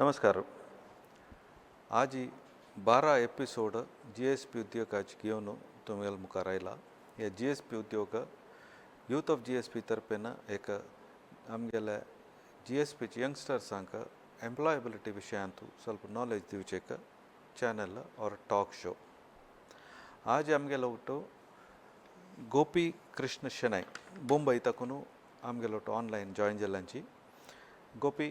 नमस्कार. आज 12 episode GSP उद्योगाची घेऊन तुम्हाला मुखार आयला. या GSP उद्योग यूथ ऑफ GSP तर्फेन एक आमगेल्या GSPचे यंगस्टर्सांक एम्प्लॉयबिलिटी विशयांतू ಸ್ವಲ್ಪ नॉलेज दिवचे एक चॅनल और टॉक शो. आज आमगेला उठो गोपी कृष्ण शनाय मुंबई तकून आमगेला उठो ऑनलाइन जॉइन जाल्यांची. गोपी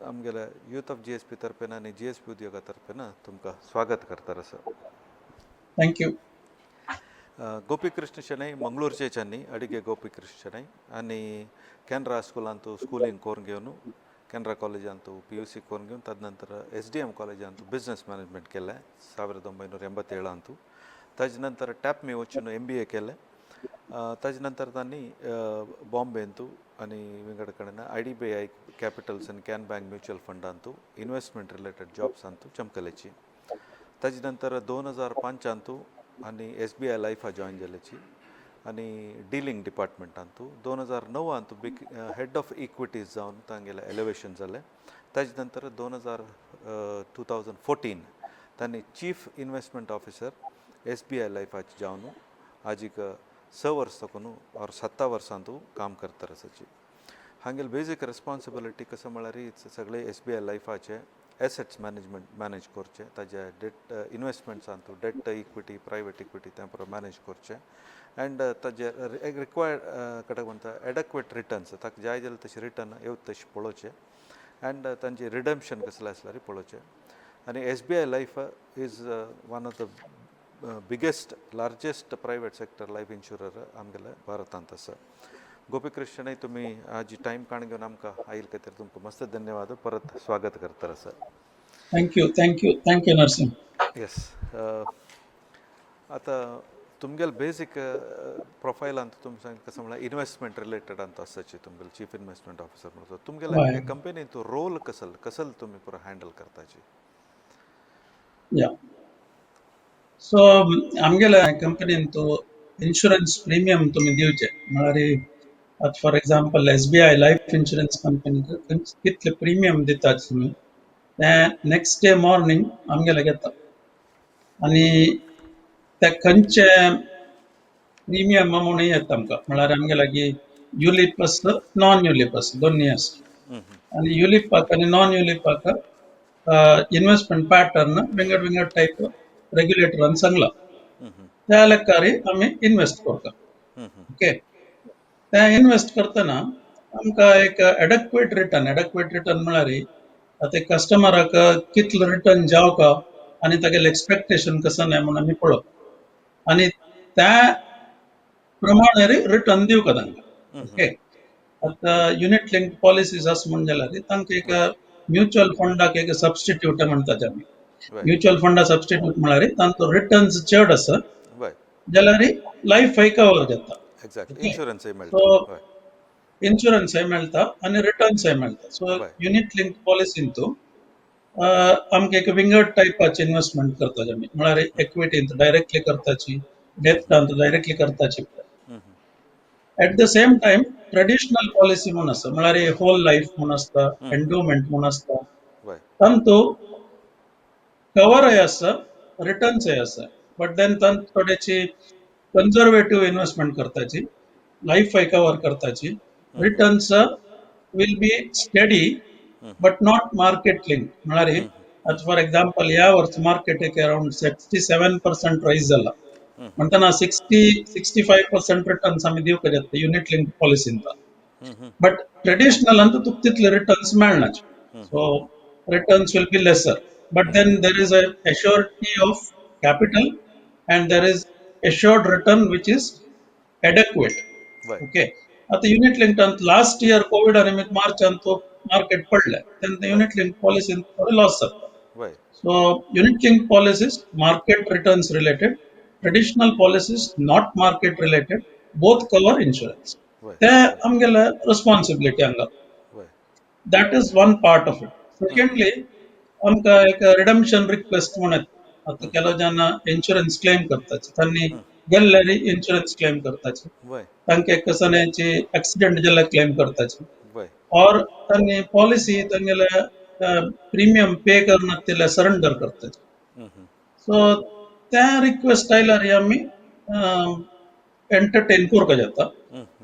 आमगेल्या यूथ ऑफ GSP तर्फेन आणि GSP उद्योगा तर्फेन तुमका स्वागत करता sir. Thank you. Gopi Krishna Shenoy मंगळूरचे चन्नी अडिगे गोपी कृष्ण शनाय आणि कॅनरा स्कूलांतू स्कूलिंग कोरून घेऊन कॅनरा कॉलेजांतू PUC कोरून घेऊन तदनंतर SDM कॉलेजांतू बिझनेस मॅनेजमेंट केलं 1987 अंतू. ताजे टॅप मी वचून MBA केलं. ताजे त्यांनी बॉम्बेंतू आणि विंगड कडेन IDBI कॅपिटल्स आणि कॅन बँक म्युच्युअल फंड अंतू इन्व्हेस्टमेंट रिलेटेड जॉब्स अंतू चमकलेची. ताजे 2005 अंतू आणि SBI लाईफा जॉइन जाल्याची आणि डीलिंग डिपार्टमेंट अंतू 2009 अंतू बिग हेड ऑफ इक्विटीज जावन तांगेले एलिवेशन जालें. ताजे 2014 त्यांनी चीफ इन्वेस्टमेंट ऑफिसर SBI लाईफाची जावन आजीक 6 वर्ष तकून और 7 वर्सांतू काम करता रसाची. हांगेल बेसिक रेस्पॉन्सिबिलिटी कसं म्हळ्यार सगळे SBI लाईफाचे एसेट्स मॅनेज करचे. ताजे debt investments Antu debt equity private equity त्या मॅनेज करचे अँड ताजे रिक्वायर्ड कडेन म्हणटा एडक्वेट रिटर्न्स ताका जाय जाल्यार तशी रिटर्न येवत तशी पळोवचे अँड तांचे रिडम्पशन कसलें आसल्यार पळोवचे. आणि SBI life is one of the biggest largest private sector life insurer आमगेल्या भारतांत आसा. गोपी कृष्ण तुम्ही आज टाइम काण घेऊन आमकां आयल खातीर तुमकां मस्त धन्यवाद. परत स्वागत करता sir. Thank you Narasimha. Yes. आता तुमगेल बेसिक प्रोफायल अंत तुम कसं म्हणल्यार इन्वेस्टमेंट रिलेटेड अंत आसाची तुमगेल चीफ इन्वेस्टमेंट ऑफिसर म्हणून तुमगेल्या कंपनीन तो रोल कसं तुम्ही पुरो हँडल करताची. या सो आमगेल्या कंपनीन तो इन्शुरन्स प्रीमियम तुम्ही दिवचे म्हळ्यार for example SBI life insurance company कितले प्रीमियम दितात तुम्ही ते नेक्स्ट डे मॉर्निंग आमगेले घेता आणि ते खंयचे प्रीमियम म्हणून येता आमकां म्हळ्यार आमगे लागीं युलिप आसता नॉन युलिप आसता दोन्ही आसता आणि युलिपाक आणि नॉन युलिपाक इन्वेस्टमेंट पॅटर्न विंगड टाईप रेग्युलेटरान सांगला त्या लेखारी आम्ही इन्वेस्ट करता. ओके. ते इन्वेस्ट करतना आमकां एक एडक्वेट रिटर्न म्हळ्यार आता कस्टमराक कितलो रिटर्न जावका आणि तागेलें एक्सपेक्टेशन कसं नाही म्हणून आमी पळोवप आणि त्या प्रमाणे रिटर्न दिवका तांकां. ओके. आता युनिट लिंक पॉलिसीज आसा म्हणून जाल्यार तांकां एक म्युच्युअल फंडाक एक सबस्टिट्यूट म्हणटात आमी. म्युच्युअल फंडा सबस्टिट्यूट म्हळ्यार तांचो रिटर्न्स चड आसा जाल्यार लाईफ कवर जाता. इन्शुरन्सय मेळटा आणि रिटर्न्सय मेळटा. सो युनिट लिंक पॉलिसींतू आमकां एक विंगड टायपाची इन्वेस्टमेंट करताची आमी म्हळ्यार इक्विटींत डायरेक्टली करताची डेप्टांत डायरेक्टली करताची. At the same time traditional policy म्हणून आसा म्हळ्यार होल लाईफ म्हणून आसता एंडोमेंट म्हणून आसता तांतू कवरय आसा रिटर्न्सय आसा बट देन तांत थोड्याची कन्झर्वेटिव्ह इन्वेस्टमेंट करताची लाईफ कवर करताची returns will be steady but not market link म्हळ्यार फॉर एग्जांपल ह्या वर्स मार्केट एक अराउंड 67% रायज जाला म्हणटना 65% रिटर्न्स आमी दिवंक शकता युनिट लिंक पॉलिसींत. बट ट्रेडिशनलांतू तुका तितले रिटर्न्स मेळनाचे. So returns will be lesser but then there is a assurity of capital and there is assured return which is adequate. Okay. आता unit link last year Covid निमित्त मार्च तो market पडले तेन्ना युनिट लिंक पॉलिसी लॉस जाता. सो unit link policies market returns related traditional policies not market related both cover insurance ते आमगेले responsibility हांगा. That is one part of it. Secondly आमकां एक रिडम्पशन रिक्वेस्ट म्हणून आता केलो जेन्ना इन्शुरन्स क्लेम करताचे तांणी गेल्ल्यार इन्शुरन्स क्लेम करताचे तांकां कसल्याची एक्सिडेंट जाल्यार क्लेम करताचे और तांणी पॉलिसी तांगेल्या प्रीमियम पे करना त्याला सरेंडर करतात. सो त्या रिक्वेस्ट आयल्यार आमी एंटरटेन करपाक जाता.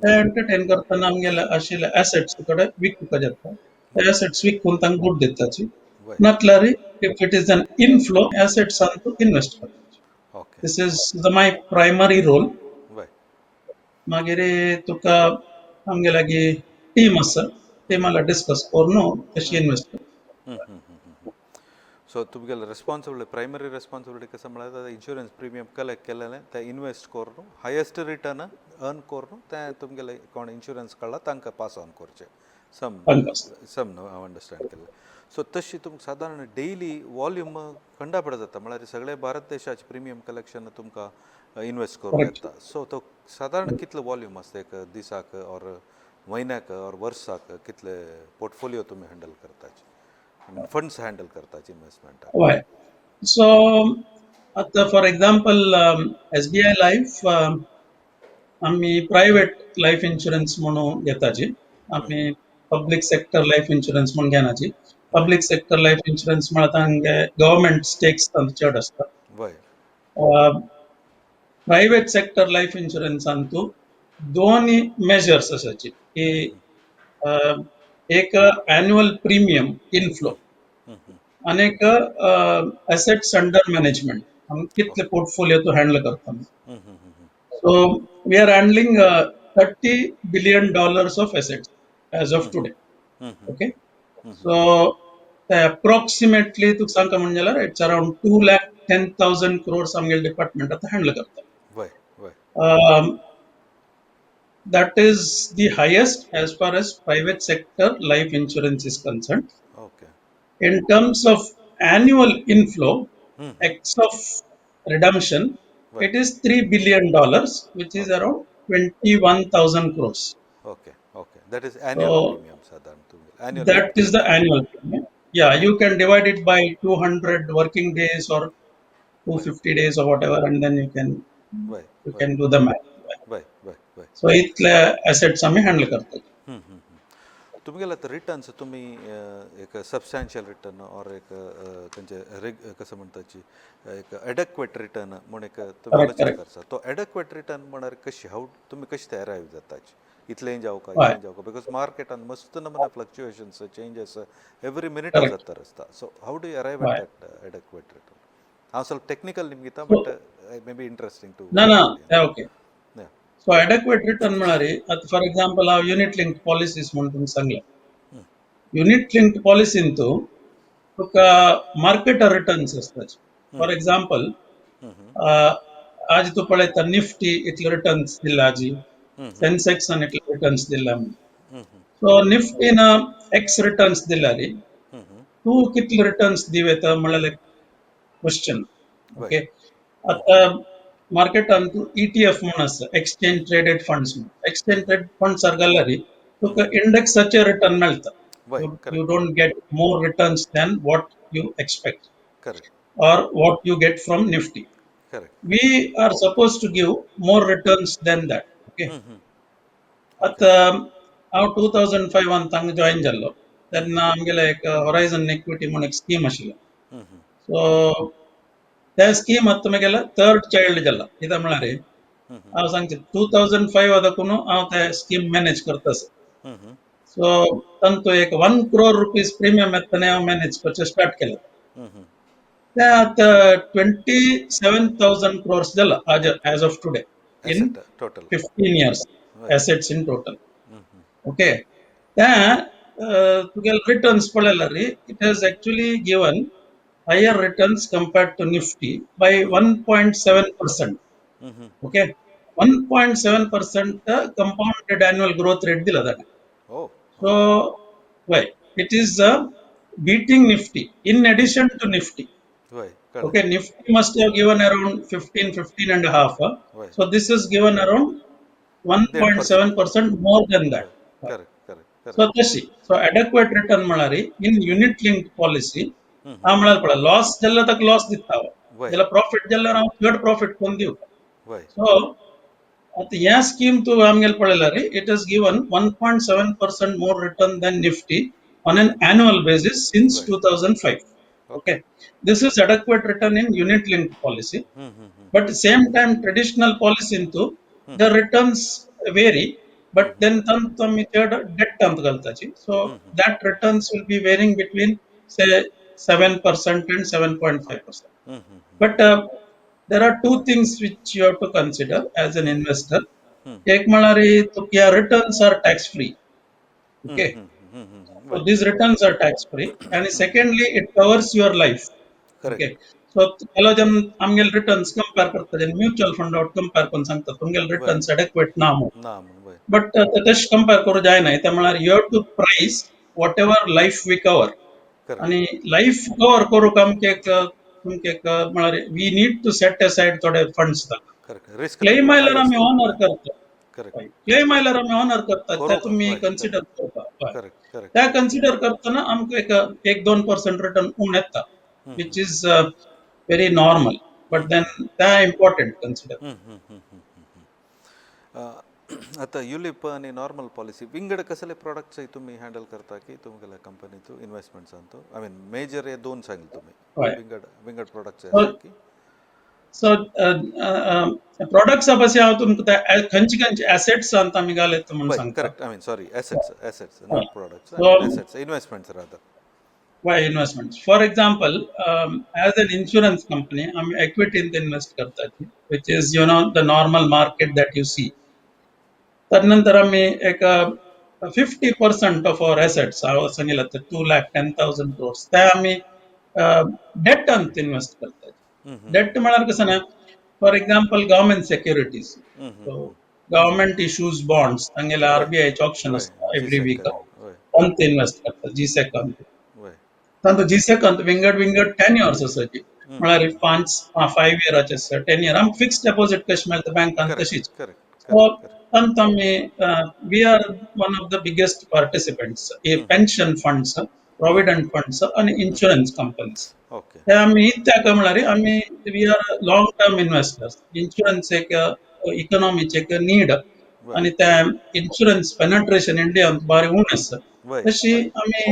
ते एंटरटेन करतना आमगेले आशिल्ले एसेट्स कडेन विकूंक जाता. ते एसेट्स विकून तांकां दूड दिताची. वय नातल्यार if it is an inflow assets तूं इन्वेस्ट करपाची. Okay this is my primary role. वय मागीर तुका आमगे लागीं टीम आसा. टीमाला डिस्कस करून कशी इन्वेस्ट करता. सो तुमगेले रेस्पॉन्सिबिलिटी प्रायमरी रेस्पॉन्सिबिलिटी कसं म्हळ्यार इन्शुरन्स प्रिमियम कलेक्ट केलेलें ते इन्वेस्ट करून हायेस्ट रिटर्न अर्न करून तें तुमगेले कोण इन्शुरन्स काडला तांकां पास ऑन करचें सम हांव अंडरस्टँड केलें. सो तशी तुमकां सादारण डेयली वॉल्यूम खंडा पड जाता म्हळ्यार सगळे भारत देशाचे प्रिमियम कलेक्शन तुमकां इन्वेस्ट करूं येता. सो तो सादारण कितलो वॉल्यूम आसता एक दिसाक ऑर म्हयन्याक ऑर वर्साक कितले पोर्टफोलियो तुमी हँडल करताचे फंड्स हँडल करताचे इन्वेस्टमेंटाक. वय सो आतां फॉर एग्जांपल SBI लायफ आमी प्रायवेट लायफ इन्शुरन्स म्हणून घेताची. आमी पब्लीक सेक्टर लायफ इन्शुरन्स म्हणून घेनाची. पब्लीक सेक्टर लायफ इन्शुरन्स म्हळ्यार तांगे गव्हर्मेंट स्टेक्स तांचे चड आसता. वय प्रायवेट सेक्टर लायफ इन्शुरन्सान तूं दोन मेजर्स आसाची की एक एन्युअल प्रीमियम इनफ्लो आणि एक एसेट्स अंडर मॅनेजमेंट. आमी कितले पोर्टफोलियो तूं हँडल करता. So we are handling $30 billion of assets as of today. Okay. So approximately तुका सांगता म्हणजे it's around 2,10,000 crores आमगे डिपार्टमेंट आता हँडल करता. वय वय That is the highest as far as private sector life insurance is concerned. Okay In terms of annual inflow, X of redemption, it is $3 billion, which is around 21,000 crores. Okay okay that is annual premium साधारण तुमगे annual That is the annual premium. Yeah, you can divide it by 200 working days or 250 days or whatever, and then वय you can do the math. वय वय वय So इतले assets आम्ही handle करतो. तुमगेले आतां रिटर्न्स तुमी एक सबस्टॅन्शियल रिटर्न ऑर एक तेंचे कसं म्हणटाची एक एडक्वेट रिटर्न म्हूण एक तुमी आलोचना करता. तो एडक्वेट रिटर्न म्हळ्यार कशी हाव तुमी कशी ते अरायव जाताची इतलें जावका इतलें जावका बिकॉज मार्केटान मस्त नमुना फ्लक्च्युएशन्स चेंजीस एवरी मिनिट जाता आसता. So how do you arrive at that adequate return. हांव ಸ್ವಲ್ಪ टॅक्निकल निम घेता but may be interesting to ना ओके. सो एडक्वेट रिटर्न म्हळ्यार आता फॉर एग्जांपल हांव युनिट लिंक्ड पॉलिसीज म्हणून तुमकां सांगलें. युनिट लिंक्ड पॉलिसीन तुका मार्केटर रिटर्न्स आसतात. फॉर एग्जांपल आज तूं पळयता निफ्टी इतले रिटर्न्स दिला आजी, सेन्सेक्सान इतले रिटर्न्स दिला. सो निफ्टीन एक्स रिटर्न्स दिला रे तूं कितले रिटर्न्स दिव येता म्हळ्यार क्वेश्चन. ओके. आता मार्केटान तूं ETF म्हणून आसा exchange traded funds. Exchange traded फंड्सार घाल्यार तुका इंडेक्साचे रिटर्न मेळटा. You don't get more returns than what you expect. Correct. Or what you get from Nifty. Correct. We are supposed to give more returns than that. Okay. At हांव 2005 हांगा join जाल्लो तेन्ना आमगेले एक होरायझन इक्विटी म्हणून एक scheme आशिल्लो. सो त्या स्कीमात तुमगेलो थर्ड चाइल्ड जाला. कित्याक म्हळ्यार हांव सांगता 2005 आतां हांव ते स्कीम मॅनेज करता. सो तांतूं एक 1 crore rupees प्रीमियम येताना हांव मॅनेज करचें स्टार्ट केलें. ते आतां 27,000 crores जाला as of today in total 15 years assets in total. Okay. Then तुगेले रिटर्न्स पळयल्यार it has actually given higher returns compared to Nifty by 1.7%. Okay. 1.7% compounded annual growth rate दिला ताणें. Oh. So, why? It is beating Nifty in addition to Nifty. Why? Okay, Nifty must have given around 15 and a half. So this is given around 1.7% more than that. Correct. So तशी. So adequate return म्हळ्यार in unit linked policy हांव म्हळ्यार पळय loss जाल्यार ताका loss दिता हांव. जाल्यार प्रॉफिट जाल्यार हांव थर्ड प्रॉफिट कोण दिवं. सो आता ह्या स्कीम तूं आमगेले पळयल्यार it has given 1.7% more return than Nifty on an annual basis since Right. 2005. Okay. Okay, this is adequate return in unit linked policy. Mm-hmm. But same time traditional policy into the returns vary, but then tami debt ಅಂತ ಕಲ್ತಾಚಿ. So that returns will be varying between say 7% and 7.5%. But there are two things which you have to consider as an investor. एक म्हणारे तो क्या returns are tax free. Okay, so Right. these returns are tax free, and secondly it covers your life. Okay, Correct. so ಕೆಲವು ಜನ ಆಮ್ಗೆಲ್ returns compare करतात mutual fund out compare करून सांगतात तुमगेल Right. Returns अडेक्वेट ना म्हणून. Naam. Right. बट तश compare करू जाय नाही त्या म्हळ्यार you have to price whatever life we cover. Correct. आणि लाईफ कवर करूक आमके तुमके म्हळ्यार we need to set aside थोडे फंड्स. Correct. Risk क्लेम ताका आयल्यार high आम्ही असतं. ऑनर करतो. Correct. Correct. क्लेम आयल्यार आम्ही ऑनर करतात त्या करूंक तुम्ही right. Consider Correct. करता. Correct. Correct. त्या कन्सिडर करताना आमकां एक 2% रिटर्न उण येता, which is very normal. But then त्या इम्पॉर्टंट कन्सिडर. आता युलिप आणि नॉर्मल पॉलिसी विंगड कसले प्रोडक्ट्स तुम्ही हँडल करता की तुमगेल्या कंपनीचो इन्व्हेस्टमेंट्स आणतो आय मीन मेजर हे दोन सांगले तुम्ही हय. विंगड विंगड प्रोडक्ट्स So, आसा की so प्रोडक्ट्स बसी हांव तुमकां खंयची खंयची एसेट्स सांगता आमी घालयता म्हणून बाय सांगता. Correct I mean sorry assets हय. Not products I So, mean assets investments rather why investments? For example, as an insurance company, I'm equity in the invest करता, which is the normal market that you see. त्यानंतर आम्ही एक 50% of our assets हांव सांगितलं तर 2,10,000 crores त्या आम्ही डेटांत invest करतात. डेट म्हळ्यार कसं ना, for example government securities, government issues bonds तांगेले वय आरबीआयचे ऑप्शन वय असता जी एव्हरी वीक, सेक्टर वय अंत इन्व्हेस्ट करतात जीसेक अंत. वय तांतो जीसेक अंत विंगड 10 years आसाची, म्हळ्यार 5 yearचे आसा 10 year आमकां फिक्स डेपॉझिट कशी मेळटा बँकांत करेक्ट तशीच. Correct So, correct correct we are one of the biggest participants in pension funds, provident funds, and insurance companies. Okay हे आम्ही त्या म्हळ्यार आम्ही we are long term investors. Insurance एक इकॉनॉमीचे एक नीड, वय आणि त्या इन्शुरन्स पेनेट्रेशन इंडियात बारी उण आसा. वय तशी वय आम्ही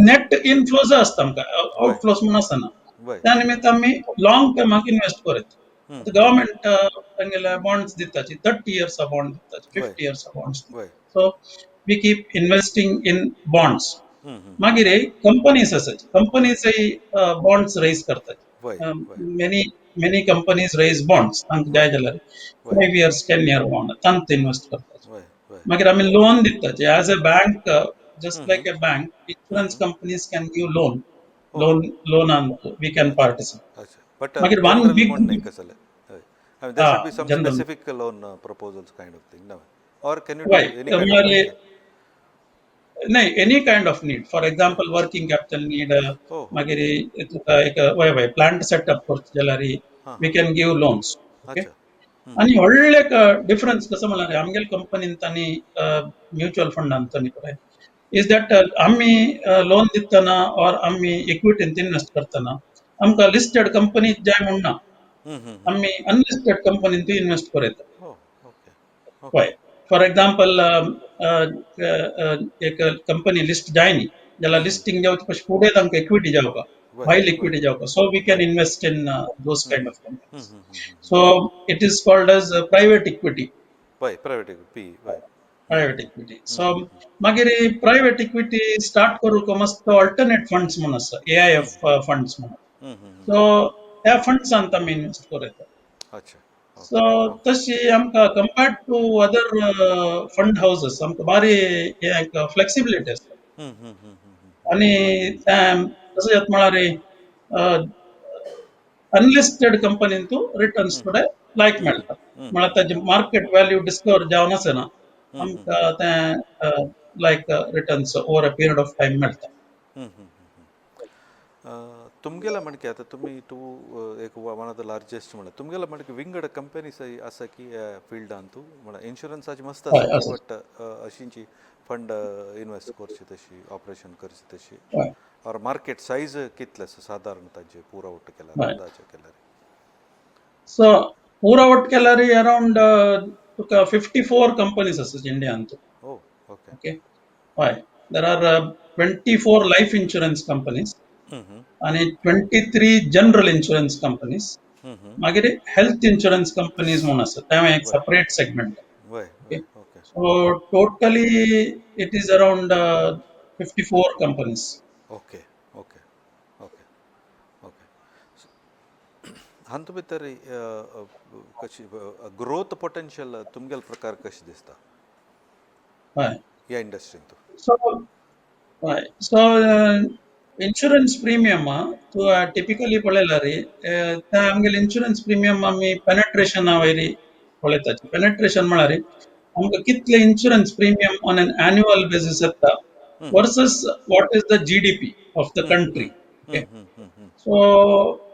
नेट इनफ्लोज असता आमकां, वय आउटफ्लोज म्हणून आसना. वय त्या निमित्त आम्ही लॉंग टर्माक इन्व्हेस्ट करत. गव्हर्नमेंट तांगेले बॉन्ड्स दिताची 30 years बॉन्ड दिताची, वय 50 years बॉन्ड्स. वय so we keep investing in bonds. मागीर कंपनीज आसात, कंपनीजय बॉन्ड्स रेज करतात. वय वय many many companies raise bonds तांकां जाय वय जाल्यार वय 5 years 10 year बॉन्ड तांत इन्व्हेस्ट करतात. वय वय मागीर आमी लोन दिताचे as a bank, just like a bank insurance companies can give loan. हो लोनांत वी कॅन अच्छा पार्टिसिपेट. अच्छा बट मागीर वन जनरल बिग म्हणून नाही कसले I mean, there should be some general specific loan proposals kind of thing, no? Or can you do वय any kind of म्हळ्यार banking? नाही, any kind of need. For example working capital need, हो हो मागीर तुका एक वय plant setup करता जाल्यार हां वी हां कॅन गिव लोन्स. ओके. अच्छा आणि व्हडले डिफरन्स कसं म्हळ्यार आमगेल्या कंपनींत आनी म्युच्युअल फंडांत आनी पळय इज दॅट आमी लोन दितना ऑर आमी इक्विटींत इन्व्हेस्ट करतना आमकां लिस्टेड कंपनी जाय म्हूण ना. आमी अनलिस्टेड कंपनींत इन्व्हेस्ट करयता. हो ओके ओके वय फॉर एक्झाम्पल एक कंपनी लिस्ट जायनी जाल्यार लिस्टिंग जावचे पयलीं फुडें तांकां इक्विटी जावपाक, वय व्हाईल वय इक्विटी जावपाक, सो वी कॅन वय invest in those kind of companies. So it is called as private equity. वय प्रायवेट पी वय Private equity. So मागीर private equity स्टार्ट करूक मस्त alternate funds म्हणून आसा, AIF funds म्हणून. So त्या फंड्सांत आमी इन्व्हेस्ट करयता. अच्छा सो ओके ओके तशी आमकां compared to other fund houses आमकां बारी फ्लेक्सिबिलिटी आसता. आणि तशें जाता म्हळ्यार अनलिस्टेड कंपनींतू रिटर्न्स थोडे लायक मेळटा. म्हळ्यार ताजे मार्केट व्हॅल्यू डिस्कवर जावन आसना, आमकां ते like returns over a period of time मेळटा. तुमगेला म्हणके आता तुम्ही तू एक वन ऑफ द लार्जेस्ट म्हणा तुमगेला म्हणके विंगड कंपनीज आसा की फिल्डान तू म्हणा इन्शुरन्साची मस्त हय आसा आसा. बट अशींची फंड इन्वेस्ट करची तशी ऑपरेशन करची तशी हय और मार्केट सायज कितले आसा साधारण ताजे पुरवठ केल्यार हय. अंदाजे केल्यार सो पूरावट केल्यार अराउंड तुका 54 कंपनीज आसात इंडियांत. Oh okay okay. Why? There are 24 life insurance companies आणि 23 जनरल इन्शुरन्स कंपनीज मागीर हेल्थ इन्शुरन्स कंपनीज म्हणून आसा ते एक वय सेपरेट सेगमेंट वय ओके वय okay so totally it is around 54 companies okay okay okay okay हांतू भितर कशी ग्रोथ पोटेन्शियल तुमगेल प्रकार कशें दिसता हय ह्या इंडस्ट्रींत सो हय सो इन्शुरन्स प्रिमियम तूं टिपिकली पळयला रे ते आमगेले इन्शुरन्स प्रिमियम आमी पेनेट्रेशना वयरी पळयतात पेनेट्रेशन म्हळ्यार आमकां कितले insurance premium on an annual basis येता versus what is the GDP of the country so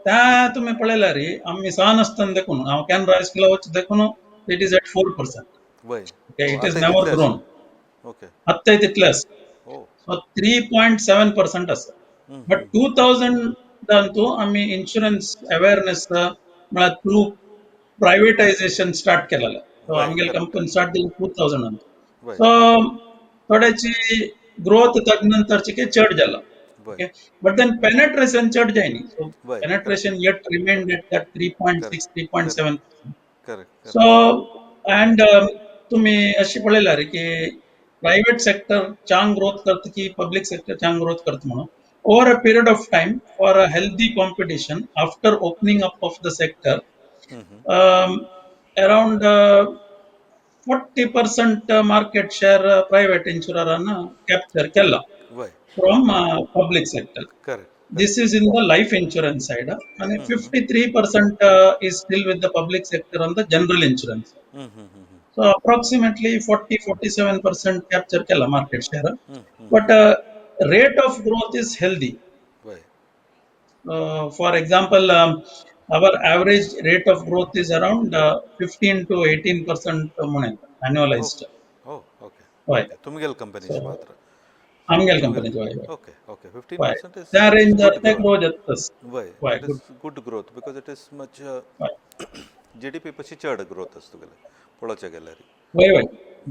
त्या तुम्ही पळयला रे आमी सान आसतना देखून हांव कॅनरा हायस्कुला वच देखून इट इज एट 4%. वय Okay, it is आतांय never तितले आसा grown. ओके आत्ताय तितले आसा. ओ So 3.7% आसा. But 2000 दांतू आमी इन्शुरन्स अवेअरनेस म्हळ्यार थ्रू प्रायवेटायझेशन स्टार्ट केलेलें. सो वय आमगेली करेक्ट कंपनी स्टार्ट केली 2000. वय सो थोड्याची ग्रोथ ताजे नंतरची काही चड जाला. वय Okay, but then penetration चड जायनी. So वय correct penetration yet remained at that correct 3.6, correct 3.7%. Correct so correct and तुम्ही अशी पळयला रे की प्रायव्हेट सेक्टर चांग ग्रोथ करता की पब्लिक सेक्टर चांग ग्रोथ करता म्हणून over a period of time for a healthy competition after opening up of the sector around 40% market share private इन्शुररांना कॅप्चर केला वय from public sector. Correct This correct is in the life insurance side, and 53% is still with the public sector on the general insurance. So approximately 40-47% capture kela market share, but rate of growth is healthy. वय For example, our average rate of growth is around 15 to 18% oh annualized. Oh okay Why? Okay तुमगेल कंपनीचे So, मात्र आमगेल तुमगेल company why? Okay okay Why? 15% त्या is range good ते growth grow जातस. वय Why? That is Good. Good growth because it is much Why? G D P पशी चड ग्रोथ आसा तुगेले पळोवचे गेल्यार Why?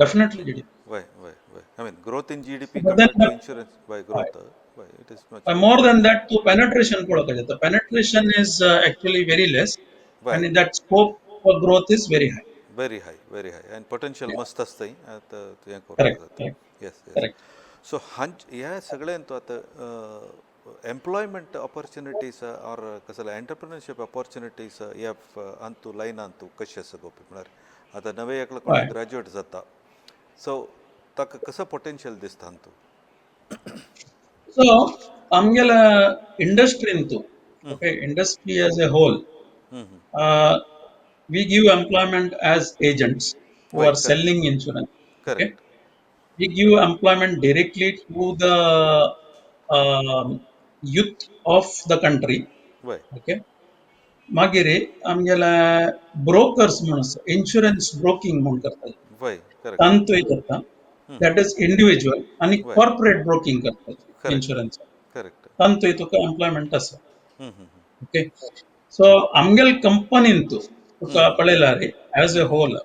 Definitely GDP. वय वय वय I mean growth in G D P But then compared to insurance वय ग्रोथ वय it is much good more than that, to penetration पळोवपाक जाता. Penetration is actually very less, वय and that scope for growth is very high. Very high आनी potential Yeah. मस्त आसता आतां हें करपाक Correct. जाता Correct. Yes yes Correct. सो ह्या सगळ्यान तूं आतां एम्प्लॉयमेंट ऑपॉर्च्युनिटीज ऑर कसले एंटरप्रिनरशीप ऑपॉर्च्युनिटीज ह्या अंतू लायनान तूं कशी आसा गोपी म्हळ्यार आतां नवे एकलो कोणी Why? ग्रॅज्युएट जाता सो ताका कसो पोटेन्शियल दिसता तूं So, आमगेल्या industry तू, okay, industry as a whole, uh, we give employment as agents who वय are correct selling insurance. Okay, correct we give employment directly to the youth of the country. वय Okay, मागीर आमगेला brokers म्हणून आसा insurance broking म्हणून करतात वय correct तांतूय करता that is individual आणि वय कॉर्पोरेट ब्रोकिंग करतात करेक्ट इन्शुरन्स करेक्ट तांतूय तुका एम्प्लॉयमेंट आसा ओके सो आमगेल कंपनीन तुका पळयला रे as a whole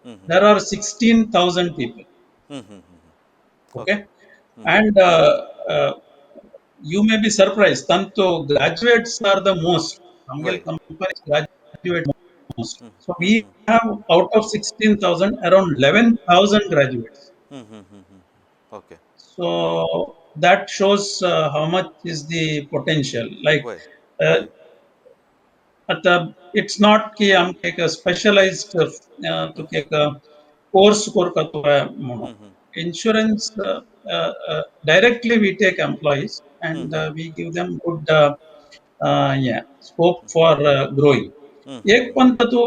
there are 16,000 people okay okay and you may be surprised tanto graduates are the most amgal वय companies graduate most so we have out of 16,000 around 11,000 graduates okay so that shows how much is the potential like वय uh, वय आता it's not की आमका एक specialized तुका एक course करता म्हणून insurance directly we take employees and we give them good yeah scope for growing एक पण तू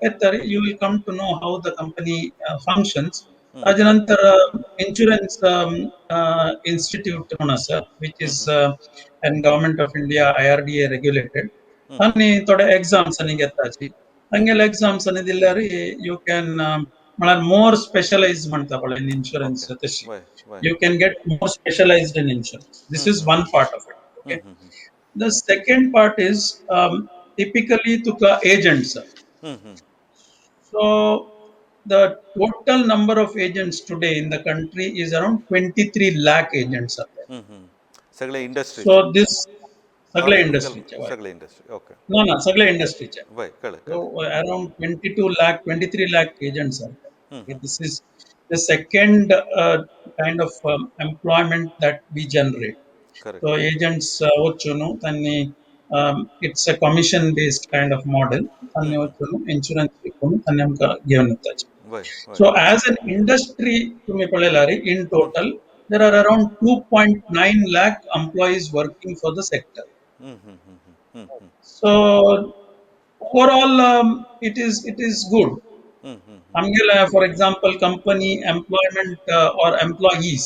येतर you will come to know how the company functions त्याच्यानंतर insurance institute म्हणून आसा which is and government of India IRDA regulated आणि थोडे exams आणि घेताची तांगेले एक्झाम्स आणि दिल्यार यू कॅन म्हळ्यार मोर स्पेशलाइज म्हणता पळय इन इन्शुरन्स ओके तशी वय वय you can get more specialized in insurance. This is one part of it. Okay. The second part is typically to agents. So the total number of agents today in the country is around 23 lakh agents are there. सगळे So इंडस्ट्रीचे this और सगळे तुमगेल इंडस्ट्रीचे वय. सगळे industry okay No, no, सगळे इंडस्ट्रीचे. वय कळलं So कळलं around 22 lakh, 23 lakh agents are there. Okay, this is the second kind of employment that we generate. Correct So agents వచ్చును దాన్ని it's a commission based kind of model. దాన్ని వచ్చును insurance ఇక్కును దాన్ని आमका घेऊन येतात. वय वय So as an industry तुम्ही पळयलारी in total there are around 2.9 lakh employees working for the sector. So overall it is good. Amgela, for example, company employment or employees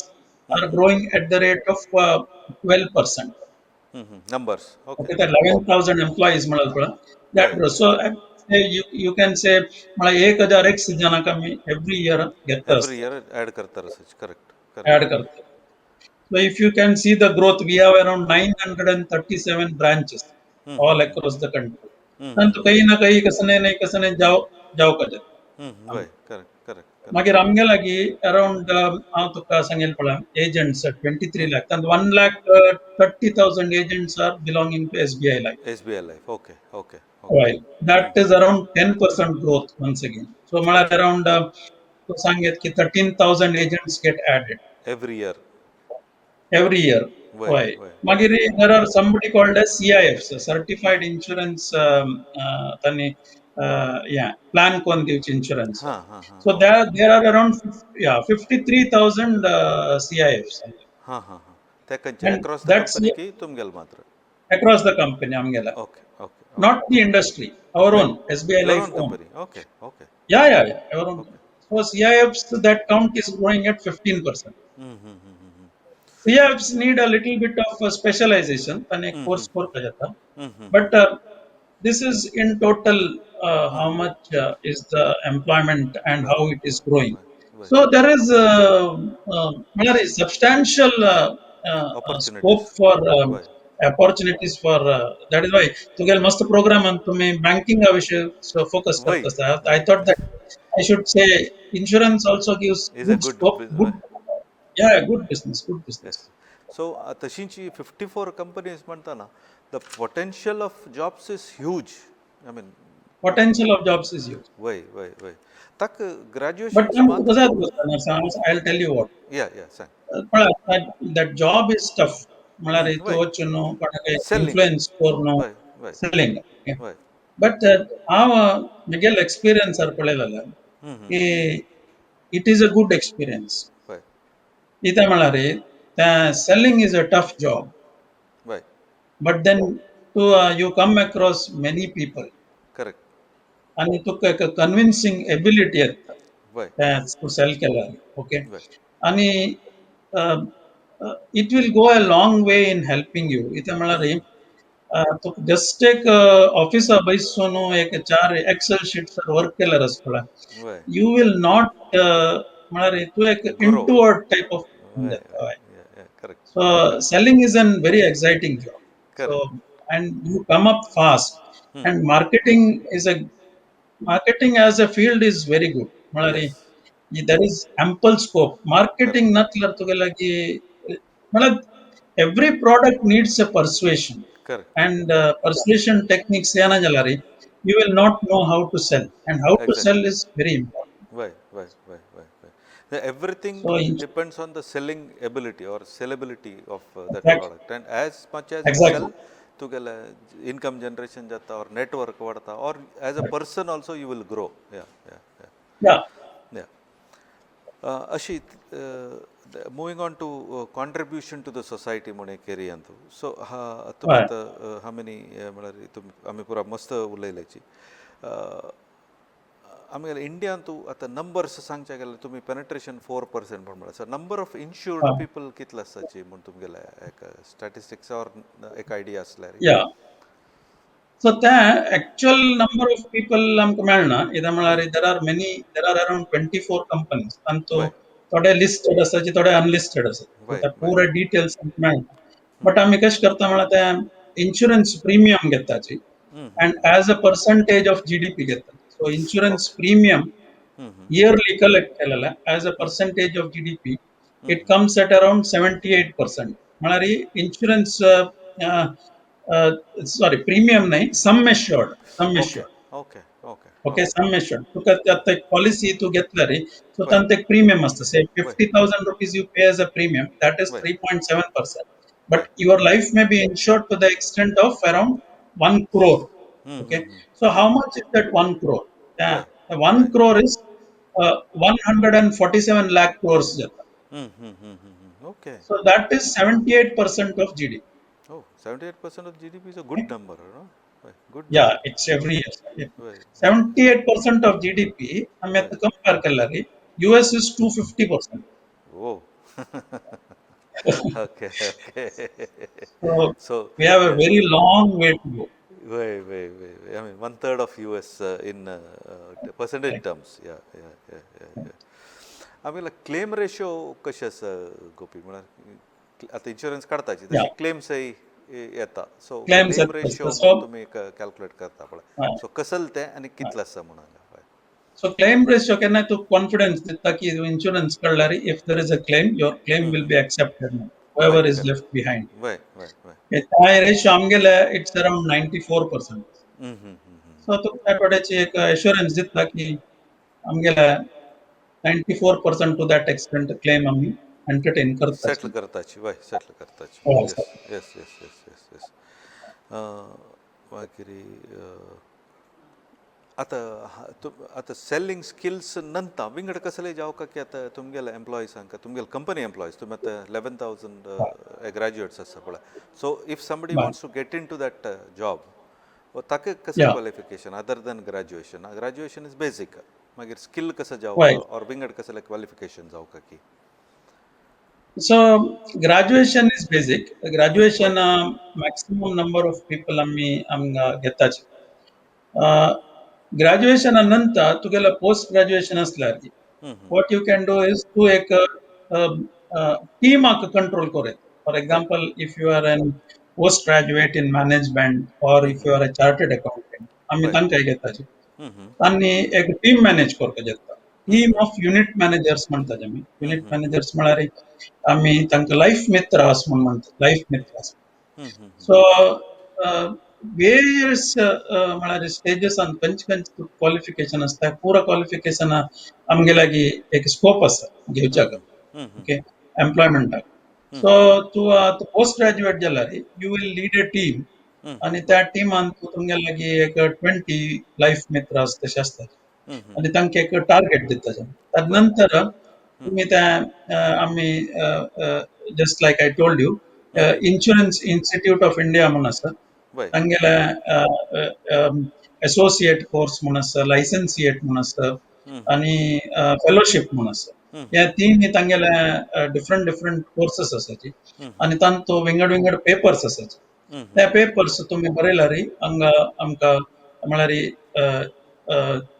are growing at the rate of 12%. Numbers okay Okay, that 11,000 employees म्हणाल that वय grows. So say you can say मला 1,000 जण कमी every year घेता every असतात, year add करता research correct correct add करतात. So if you can see the growth, we have around 937 branches all across the country. परंतु काही ना काही कसं नाही जाव कजत. वय करेक्ट करेक्ट करेक्ट मागीर आमगेला की अराउंड हांव तुका सांगेल पळय agents 23 lakh and 1,30,000 agents are belonging to SBI Life. S B I life okay okay okay Right. That is around 10% growth once again. So मला अच्छा around तू सांगेत की 13,000 agents get added every year every year. वय Why? वय Magiri, there are somebody called as CIFs, Certified Insurance tani yeah, plan कोणती insurance. हां हां हां So okay there are around 53,000 CIFs हां हां हां त्या खंयचे and across the that's company की तुमगेल मात्र across the company आमगेला. Okay okay Not okay the industry, our वय own SBI your Life own own. Company okay okay Yeah, our own. Okay So CIFs that count is growing at 15%. CIFs need a little bit of specialization and a course for kajata. But this is in total how much is the employment and how correct it is growing. वय वय So there is substantial scope opportunities for वय opportunities for that is why तुगेल मस्त program and तुम्ही banking विषय focus वय करता. I वय thought that I should say insurance also gives is a good good scope, good yeah, good business. Yes so तशींची 54 कंपनीज म्हणटाना the potential of jobs is huge I mean Potential of jobs is huge. वय वय वय ताक But ग्रॅज्युएशन्स मात I'll tell you what. या सांग That job is tough. म्हळ्यार वय हितू वचून कोणाक सेल्लिंग इन्फ्लुएन्स करून वय वय सेलिंग. वय बट हांव म्हगेल एक्सपिरियन्सार पळयलें की it is a good experience. वय कित्याक म्हळ्यार selling is a tough job. वय but then you come across many people correct आणि तुका एक कन्विन्सिंग एबिलिटी येता वय तूं सेल केल्यार. ओके. वय आणि it will go a long way in helping you. इथे म्हळ्यार तू जस्ट एक ऑफिसा बसून एक 4 एक्सेल शीट्स वर्क केल्यार आसता वय यू विल नॉट म्हळ्यार तू एक ग्रो इंट्रोवर्ट टाइप ऑफ वय जाता. Correct So selling is a very exciting job. So correct and you come up fast and marketing as a field is very good. म्हळ्यार yes there is ample scope. Correct Marketing नसल्यार तुगेला की म्हळ्यार every product needs a persuasion correct and persuasion techniques येना जाल्यार you will not know how to sell and how to exactly sell is very important. Everything So depends on the selling ability or sellability of that exactly, product. And as much as you sell, exactly. to get income generation jata or network vadta, or as a person also you will grow. Yeah. Yeah. Ashit, moving on to contribution to the society म्हणे केरी Antu. So तुम्ही Right. आता how many म्हळ्यार तुम्ही आम्ही पुरा मस्त उलयल्याची. आमगेले Indian तूं आतां नंबर्स सांगचे गेल्यार तुमी पेनेट्रेशन 4% म्हण म्हळ्यार sir number of insured Uh, people कितले आसताची म्हण तुमगेले एक स्टॅटिस्टिक्स और एक आयडिया आसल्यार yeah. So the actual number of people आमकां मेळना. कित्याक म्हळ्यार there are around 24 companies and वय थोडे लिस्टेड आसाचे थोडे अनलिस्टेड आसा. वय ते वय पुरे डिटेल्स आमकां मेळना. बट आमी कशें करता म्हळ्यार ते इन्शुरन्स प्रिमियम घेताची and as a percentage of GDP घेता. So insurance premium yearly collect केलेला as a percentage of GDP, it comes at around 78%. म्हणारी insurance uh, uh, sorry premium नाही sum assured sum okay assured. Okay okay Okay, okay sum assured. तुका त्यात एक policy तू घेतला रे, so वय त्यात एक premium असतं. Say वय 50,000 rupees you pay as a premium, that is वय 3.7%. वय But your life may be insured to the extent of around 1 crore. Okay, so how much is that 1 crore? Yeah, वय the 1 वय crore is 147 lakh crores. Okay So that is 78% of GDP. Oh, 78% of GDP is a good number, no? Good Yeah, number. it's every year. Why? Why? 78% of GDP, हम Why? तो compare कर लगे, US is 250%. Oh. Okay, okay. So So, we have a yeah. very long way to go. I mean, one third of US in percentage Right. terms. Yeah. आम्हाला claim ratio कशी असं गोपी म्हणा आता insurance काढताची Yeah, तशी क्लेम्सही येता सो claims claim at first. Ratio म्हणून So, तुम्ही calculate करता पळय uh, सो कसलं तें आनी uh, कितलं आसा म्हणाला हय so claim ratio केन्ना तू confidence दिता की insurance काडल्यार if there is a claim, your claim will be accepted. वय Whoever is correct left behind. वय त्या ratio आमगेले it's around 94%. So तुमच्या कडेची एक assurance दिता की आमगेले 94% to that extent claim आम्ही entertain सेटल करताची. करताची वय सेटल करताची हो, yes sir. Yes yes yes yes yes मागीर आतां सेल्लिंग स्किल्स नंतर विंगड कसले जावं की आतां तुमगेले एम्प्लॉईसांक तुमगेले कंपनी एम्प्लॉईज तुमी आतां 11,000 ग्रॅज्युएट्स आसा पळय so if somebody Bye. Wants to get into that job ताका कसलें Yeah. Qualification other than graduation is basic मागीर स्किल कसं जावं Right. ऑर विंगड कसलें क्वालिफिकेशन जावं की So graduation is basic. वय Graduation maximum number of people आम्ही आमगा घेताचे. ग्रॅज्युएशन नंतर तुगेला पोस्ट ग्रॅज्युएशन असल्यार what you can do is तू एक टीमाक कंट्रोल करेत. For वय example, if you are an postgraduate in management or if you are a chartered accountant, आम्ही वय तांकां घेताचे. तांणी एक टीम मॅनेज करता जेता. टीम ऑफ युनिट मॅनेजर्स म्हणतात आम्ही. युनिट मॅनेजर्स म्हळ्यार आम्ही तांकां लाईफ मित्र आस म्हणून म्हणतात. लाईफ मित्र आस. सो वेरियस म्हळ्यार स्टेजस आन खंयचे खंयचे क्वालिफिकेशन असता पुरा क्वालिफिकेशन आमगे लागी एक स्कोप आसा घेवच्याक ओके एम्प्लॉयमेंटाक सो तूं पोस्ट ग्रॅज्युएट जाल्यार you we'll lead a team आणि त्या टीमान तूं तुमगे लागी एक 20 लाईफ मित्र आस तशे असतात आणि तांकां एक टार्गेट दिता वय त्यानंतर तुम्ही त्या आम्ही just like I told you insurance institute of India म्हणून आसा वय तांगेले असोसिएट कोर्स म्हणून आसा लायसन्सिएट म्हणून आसा आणि फेलोशिप म्हणून आसा ह्या तीन तांगेले डिफरंट डिफरंट कोर्सेस आसाची आणि तांतो विंगड विंगड पेपर्स आसाचे त्या पेपर्स तुम्ही बरयल्यार हांगा आमकां म्हळ्यार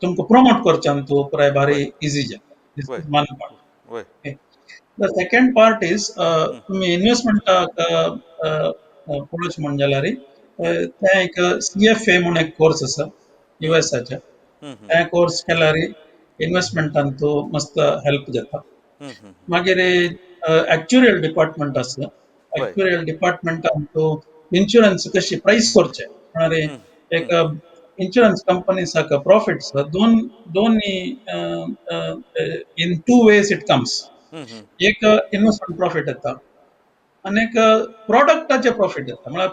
तुमकां प्रमोट करच्यान तूं पुराय वय बारी इजी जाता दिस वय इज वन पार्ट वय okay the second part is तुम्ही इन्व्हेस्टमेंटाक पळोवचें म्हणून जाल्यार ते एक CFA म्हणून एक कोर्स आसा युएसाच्या त्या कोर्स केल्यार इन्व्हेस्टमेंटान तूं मस्त हेल्प जाता मागीर एक्चुरियल डिपार्टमेंट आसा वय एक्चुरियल डिपार्टमेंटान तूं इन्शुरन्स कशी प्राइस करचे म्हळ्यार एक इन्शुरन्स कंपनीसाक प्रॉफिट्स दोन दोन इन टू वेज इट कम्स एक इन्व्हेस्टमेंट प्रॉफिट येता आणि एक प्रॉडक्टाचे प्रॉफिट येता म्हळ्यार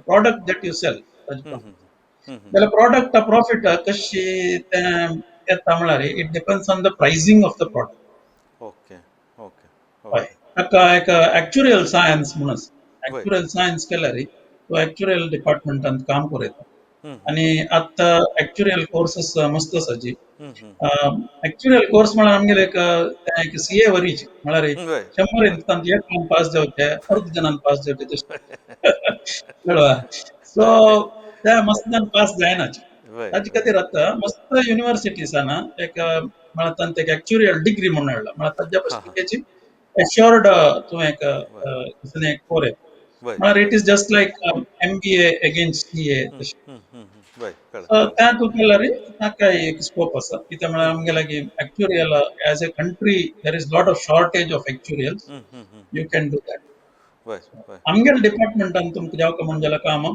प्रॉडक्ट दॅट यू सेल जाल्यार प्रॉडक्ट प्रॉफिट कशी येता म्हळ्यार it depends on the pricing of the product okay okay हय ओके ताका एक एक्चुरियल सायन्स म्हणून आसा वय एक्चुरियल सायन्स केल्यार तो एक्चुरियल डिपार्टमेंटान काम करयता आणि आतां एक्चुरियल कोर्सेस मस्त आसाची एक्चुरियल कोर्स म्हळ्यार आमगेले एक CA वरीचे म्हळ्यार वय 100 वय इंस्टांत एक जाण पास जावचे अर्ध जणांन पास जावचे तशें कळ्ळा सो ते मस्त जाण पास जायनाचे वय ताजे वय खातीर आतां मस्त युनिव्हर्सिटीजान एक म्हळ्यार तांचे एक एक्चुरियल डिग्री म्हणून हाडला म्हळ्यार ताज्या हां हां बशेन assured तूं एक वय कितें एक कोरें वय म्हळ्यार इट वय is just like MBA against CA तशें वय त्या तुगेला रे ताका एक स्कोप आसा कित्याक म्हळ्यार आमगेला की actuarial as a country there is lot of shortage of actuarials you can do that वय वय आमगेल्या डिपार्टमेंटान तुमकां जावं म्हणजे काम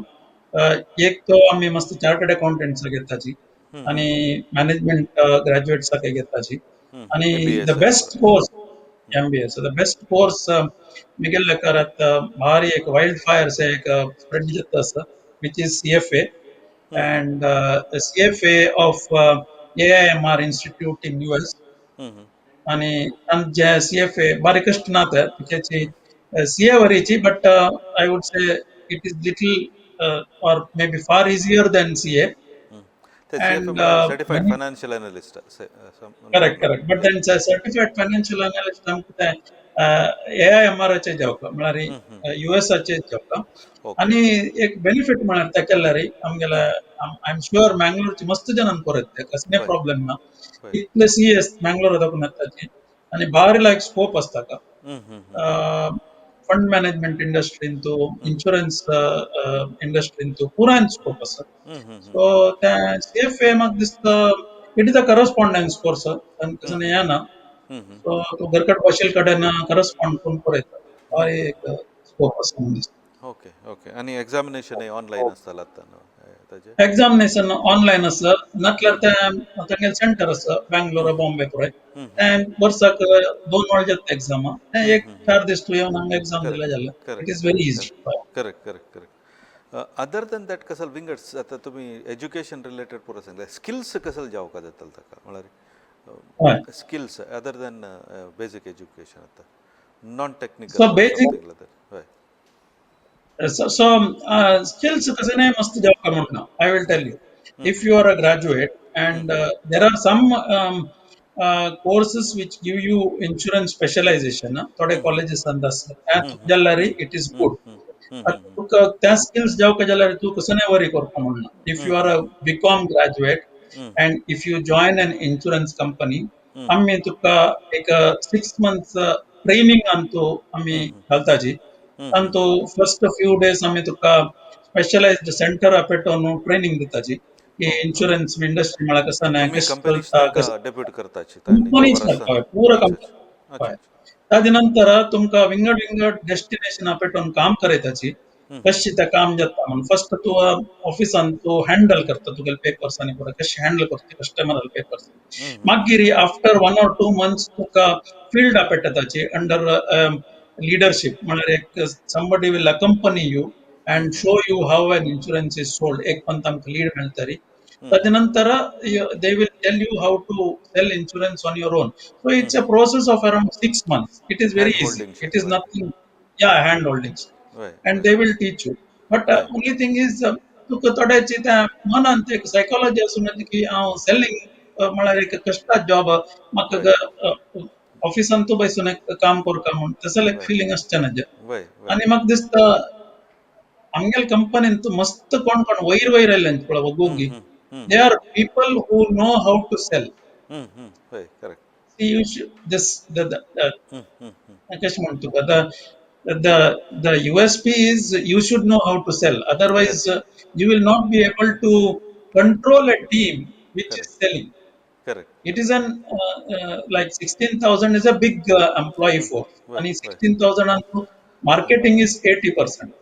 एक तो आमी मस्त चार्टर्ड अकाउंटंट्स घेताची आणि मॅनेजमेंट ग्रॅज्युएट्स घेताची आणि M B the S best course MBA. So the best course Miguel Lakarat Bhari ek wildfire se ek spread jata sa which is CFA and the CFA of AIMR Institute in US आणि आमच्या CFA बारी कष्ट नात त्याची CA वरीची but I would say it is little or maybe far easier than CA ते C F A and म्हळ्यार certified many financial analyst correct correct but then certified financial analyst आमकां AIMR चे जावका म्हळ्यार US चे जावका okay आणि एक benefit म्हळ्यार तेकेला रे आमगेला आय एम शुअर मँगलोरची मस्त जणांन करत ते कसले वय प्रॉब्लेम ना वय इतले CS मँगलोर दाखवून येताची आणि भारीला एक स्कोप असता का फंड मॅनेजमेंट इंडस्ट्रींतू इन्शुरन्स इंडस्ट्रींतू पुरान स्कोप आसा सो त्या CFA म्हाका दिसता it is a correspondence course तांकां येना सो तूं घरकट बशील कडेन करस्पॉन्ड करून पळयता हो एक स्कोप आसा म्हणून दिसता ओके ओके आणि एग्जामिनेशन ऑनलाईन आसतालें आतां ताजें एग्जामिनेशन ऑनलायन आसा नातल्यार तांगेलें सेंटर आसा बँगलोर बॉम्बे पळय वर्साक 2 वेळा जाता एग्जामा एक 4 दीस तूं येवन हांगा एग्जाम दिले करेक्ट जाल्यार it correct is very correct easy correct correct correct correct other than that कसं विंगड्स आता तुम्ही एज्युकेशन रिलेटेड पुरं सांगले स्किल्स कसं जावं का जाताल ताका हय म्हळ्यार स्किल्स अदर दॅन बेसीक एज्युकेशन आता non technical so or basic something like that हय So, skills kasane must job kamuna. I will tell you. If you are a graduate and there are some courses which give you insurance specialization, thode colleges andas. Jallari it is good. तुका त्या skills जाव का जाल्यार तू कसने worry करता म्हणना. If you are a BCom graduate and if you join an insurance company, आम्ही तुका एक 6 months training आणतो आम्ही घालताची आणि तो फर्स्ट फ्यू डेज आम्ही तुका स्पेशलाइज्ड सेंटर पेटोवन ट्रेनिंग दिताची की हो इन्शुरन्स इंडस्ट्री म्हळ्यार कसं नाही तुम्ही कशी कंपनीज चलता तांकां कशी डेब्यूट करताची तांणी कंपनीच खबर आसतना सारखं पूरा अच्छा कंपनी अच्छा अच्छा हय ताजे नंतर तुमकां विंगड विंगड डेस्टिनेशन पेटोवन काम करयताची कशी ते काम जाता म्हणून फर्स्ट तू ऑफिसान तू हँडल करता तुगेले पेपर्स आनी पुरा कशे हँडल करता कस्टमर पेपर्स मागीर आफ्टर 1 or 2 months तुका फील्ड पेटताची अंडर leadership म्हळ्यार एक somebody will accompany you and show you how an insurance is sold एक पण तांकां लीड मेळटरी ताजे नंतर they will tell you how to sell insurance on your own so it's a process of around 6 months it is very hand easy holding it sheet is वय nothing yeah hand holding वय and वय they will teach you but वय only thing is तुका थोड्याची त्या मनांत एक psychology आसूं येता की हांव सेलिंग म्हळ्यार एक कष्टाच जॉब वय म्हाका ऑफिसान तू बसून एक काम करता म्हणून तसं एक वय फिलिंग असचें ना वय वय आणि म्हाका दिसता आमगेल कंपनीन तू मस्त कोण कोण वयर वयर आयले पळय गोगी they are people who know how to sell वय करेक्ट सी यू दिस कशें म्हणटा तुका the the USP is you should know how to sell otherwise correct you will not be able to control a team which is correct selling correct it is an like 16,000 is a big employee force वय and वय 16,000 and marketing is 80%.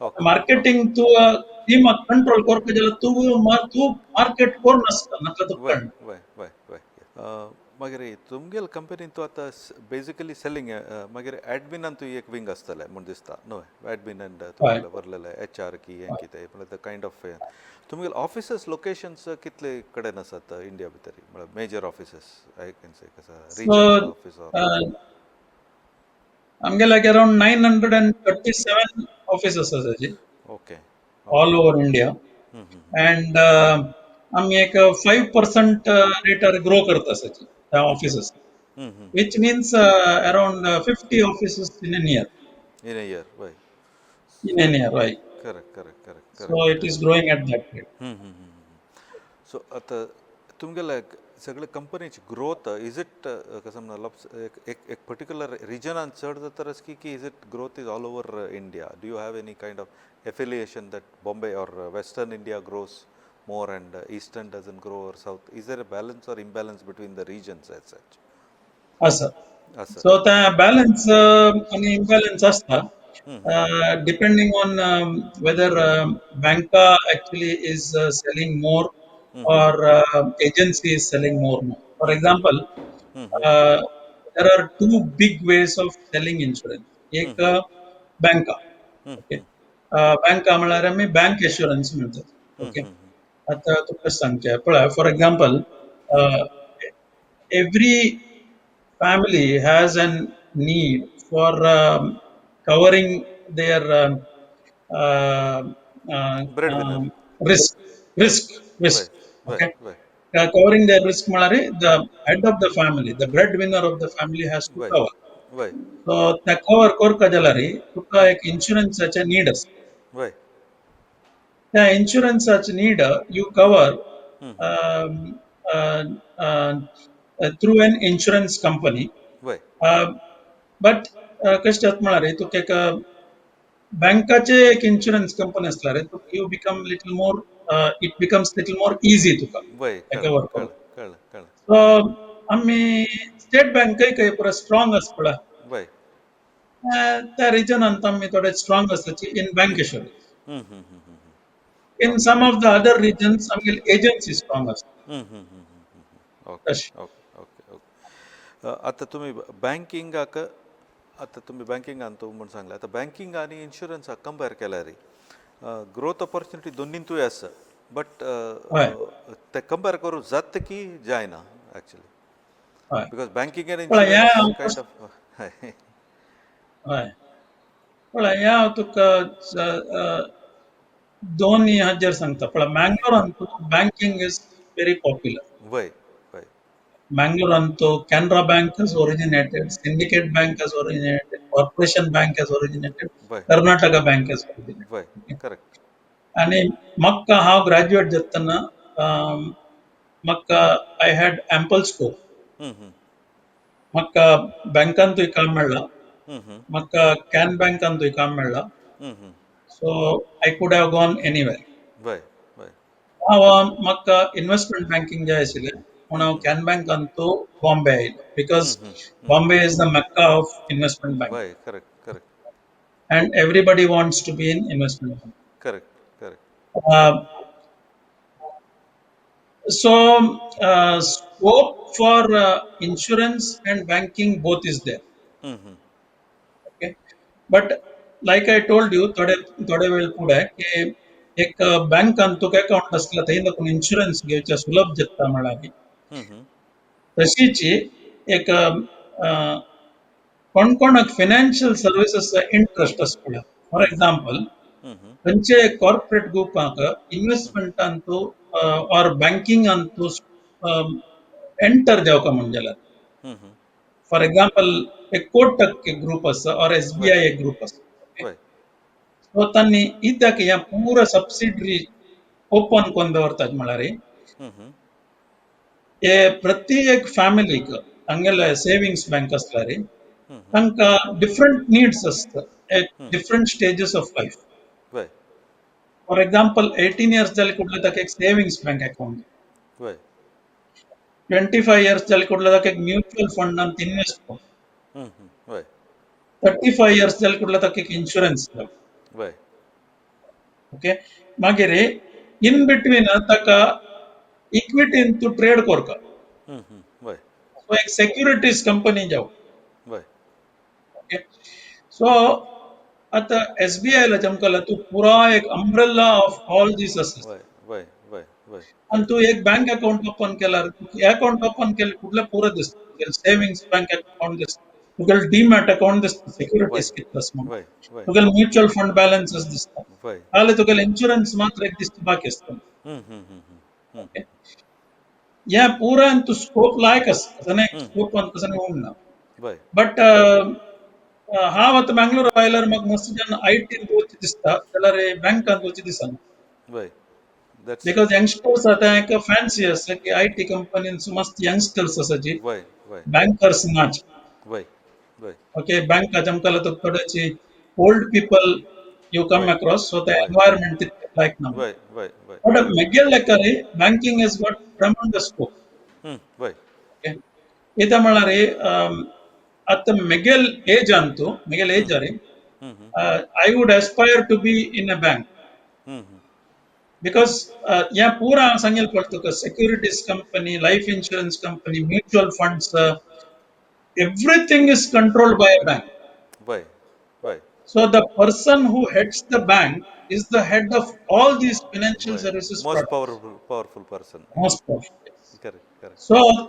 Okay marketing तू team control करता जाल्यार तू market core नासता नाका तो वय कळना वय वय वय मागीर तुमगेल कंपनीन तूं आतां बेजिकली सेलिंग मागीर एडमिनान तूं एक विंग आसतलें म्हूण दिसता न्हय एडमिन एंड हय तुगेलें व्हरलेलें HR की हें कितें म्हळ्यार द कायंड ऑफ तुमगेल ऑफिसस लोकेशन्स कितले कडेन आसात इंडिया भितर म्हळ्यार मेजर ऑफिसस आय कॅन से कसा सो रिजनल ऑफिस ऑर आमगे लायक अराउंड 937 ऑफिसस आसात okay all okay over India and आम्ही एक 5% रेटार ग्रो करता आसात त्या ऑफिसस which means around 50 offices in a year in a year वय in a year right correct correct correct so it correct is growing at that rate सो आतां तुमगेले सगळे कंपनीची growth is it कसं म्हणा एक पर्टिक्युलर रिजनान चड जाताच की is it growth is all over India do you have any kind of affiliation that Bombay or western India grows more and eastern doesn't grow or south? Is there a balance or imbalance between the regions as such? असं. Asar. सो त्या balance आणि imbalance असता depending on whether बँका actually is selling more or agency is selling more now. For example, there are two big ways of selling insurance. एक बँका, okay. बँका म्हळ्यार आमी बँक एश्युरन्स म्हणतात, ओके. आता तुका सांगचे पळय, for example every family has a need for covering their uh, uh, Breadwinner. um, risk, Right. risk, risk. Right. Right. Okay, Right. covering their risk. Malari, the head of the family, the breadwinner of the family has to Right. cover. Right. So the cover korka jalari, tuka ek insurance such a need us. Right. The insurance such need you cover um, uh, uh, through an insurance company. Right. But कशें जाता म्हळ्यार तुका एक बँकाचे एक insurance company आसला रे, you become little more, it becomes little more easy तुका Right. एका वर्क करून. Kala. सो आमी स्टेट बँकय खंय पुरो स्ट्रॉंग आसा पळय, Right. त्या रिजनांत आमी थोडे स्ट्रॉंग आसाची in bank assurance. Hmm. Hmm. Hmm. In some of the other regions आमगेली एजन्सी स्ट्रॉंग आसा ओके. तशी. ओके. ओके. ओके. आता तुम्ही बँकिंगाक आता तुम्ही बँकिंगान तू म्हणून सांगला आता बँकिंग आणि इन्शुरन्साक कंपेर केल्यार ग्रोथ ऑपॉर्च्युनिटी दोनींतूय आसा बट हय ते कंपेर करूं जाता की जायना एक्चुअली हय बिकॉज बँकिंग एंड पळय ह्या इन्शुरन्स हांव कायंड ऑफ हय पळय ह्या हांव तुका दोन हाजेर सांगता पळय. मँगलोरांत बँकिंग इज व्हेरी पॉप्युलर. वय वय Mangalore Canara Bank has originated, Syndicate Bank has originated, Corporation Bank has originated, वय Karnataka Bank has originated. वय Okay. करेक्ट आणि म्हाका हांव ग्रॅज्युएट जातना म्हाका आय हॅड एम्पल स्कोप. म्हाका बँकांतूय काम मेळ्ळां, म्हाका कॅन बँकांतूय काम मेळ्ळां. So I could have gone anywhere. वय वय म्हाका इन्व्हेस्टमेंट बँकिंग जाय आशिल्लें म्हूण हांव कॅन बँकांतू बॉम्बे आयलो, because Bombay is the Mecca of investment banking वय correct and everybody wants to be in investment banking. Correct So scope for insurance and banking both is there. Okay, but like I told you थोडे वेळ पुढे की एक बँकान तुका account असला थंय देखून इन्शुरन्स घेवचे सुलभ जाता म्हळ्यार तशीच एक कोण कोणाक फायनान्शियल सर्विसेस इंटरेस्ट आसा पळय. फॉर एक्झाम्पल खंयचे कॉर्पोरेट ग्रुपाक इन्व्हेस्टमेंटांतू ऑर बँकिंगांतू एंटर जावका म्हण जाल्यार फॉर एक्झाम्पल एक कोटक एक ग्रुप आसा और SBI एक ग्रुप आसा. वय सो तांणी इत्याक ह्या पूरा सबसिडरी ओपन करून दवरतात म्हळ्यार हे प्रत्येक फॅमिलीक तांगेले सेविंग्स बँक आसल्यार तांकां डिफरंट नीड्स आसता at different stages of life. वय फॉर एक्झाम्पल 18 इयर्स जाले कुठले ताका एक सेविंग्स बँक अकाउंट, वय 25 इयर्स जाले कुठले ताका एक म्युच्युअल फंडांत इन्व्हेस्ट कर, वय 35 इयर्स जाले कुठले ताका एक इन्शुरन्स कर. वय ओके, मागीर इन बिटवीन ताका इक्विटीन तू ट्रेड करता. वय सो एक सेक्युरिटीज कंपनी जावं. वय ओके, सो आता SBI ला चमकला तू पुरा एक अम्ब्रेला ऑफ ऑल दिस आसा वय वय वय वय आणि तू एक बँक अकाउंट ओपन केल्यार अकाउंट ओपन केले कुठले पुरं दिसता. तुगेले सेविंग्स बँक अकाउंट दिसता, तुगेले डीमॅट अकाउंट दिसता, सिक्युरिटीज कितलो आसा म्हणून, वय वय तुगेले म्युच्युअल फंड बॅलन्सेस दिसता, वय जाल्यार तुगेले इन्शुरन्स मात्र एक दिसता बाकी आसता. ओके, ह्या पुरान तू स्कोप लायक आसा ताणे स्कोप कसं उरना. वय बट हांव आतां बँगलोर आयल्यार म्हाका मस्त जेन्ना IT वचचें दिसता जाल्यार बँकांत वचचें दिसना. वय दॅट्स बिकॉज यंगस्टर्स आता एक फॅन्सी आसा की IT कंपनीन मस्त यंगस्टर्स आसा जी वय वय बँकर्स नाच. वय वय ओके, बँका चमकला तर थोडेची ओल्ड पीपल यू कम वय अक्रॉस, सो द वय environment like now. Why? But Miguel Lekari, banking has got tremendous scope. Why? Okay. Ita malari at Miguel age antu, Miguel age ari, I would aspire to be in a bank because yeah, pura sangil paltuka securities company, life insurance company, mutual funds, everything is controlled by a bank. Why? Why? So the person who heads the bank is the head of all these financial Why? services Most products. powerful person. Most of it. Correct. So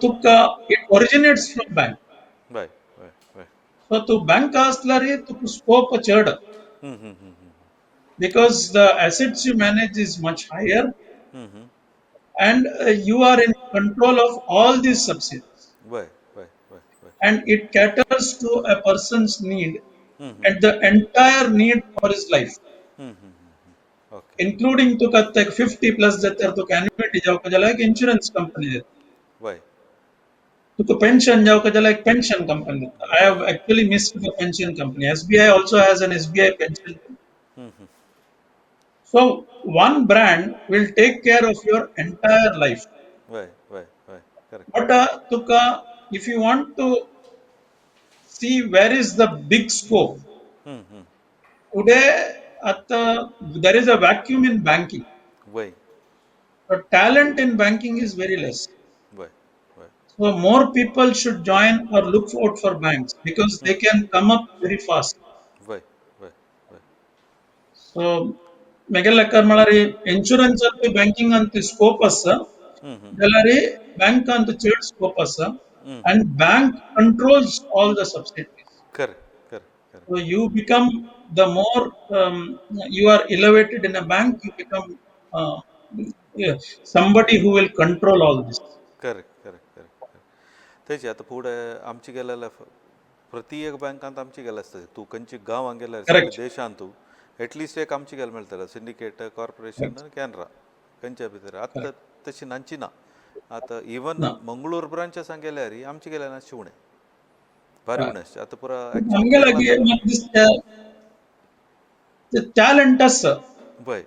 it originates from bank. Why? Why? So to bank astlari to scope a churda Hmm. because the assets you manage is much higher and you are in control of all these subsidiaries Why? Why? and it caters to a person's need and the entire need for his life, Okay. including to kat 50 plus jatar to annuity jaw ka jala ek insurance company देता. Why? To pension jaw ka jala ek pension company देता. I have Why? actually missed the pension company. SBI also has an SBI pension company. So one brand will take care of your entire life. Why? Correct. But if you want to see where is the big scope, today there is a vacuum in banking. Why? The talent in banking is very less. Why? Why? So more people should join or look out for banks because they can come up very fast. Why? Why? Why? So Megalakar Malari insurance and banking and the scope Delare bank and the third scope and bank controls all the subsidiaries. Correct. So you become the more you are elevated in a bank, you become uh, yeah, somebody who will control all this. Correct तेच आता पुढे आमची गेल्याला प्रति एक बँकांत आमची गेल्या असता तू खंयची गांवांत गेल्यार सगळे Correct. देशांत तू एटलिस्ट एक आमची गेल्या मेळटलें सिंडिकेट कॉर्पोरेशन Correct. कॅनरा खंयच्या भितर आतां Correct. तशी नांची ना आतां इवन No. मंगळूर ब्रांच सांग गेल्यार आमची गेल्या ना शिवणे भारी Uh, उणें आतां पुरा actually Angela Kerala gave taluka this the talent us, वय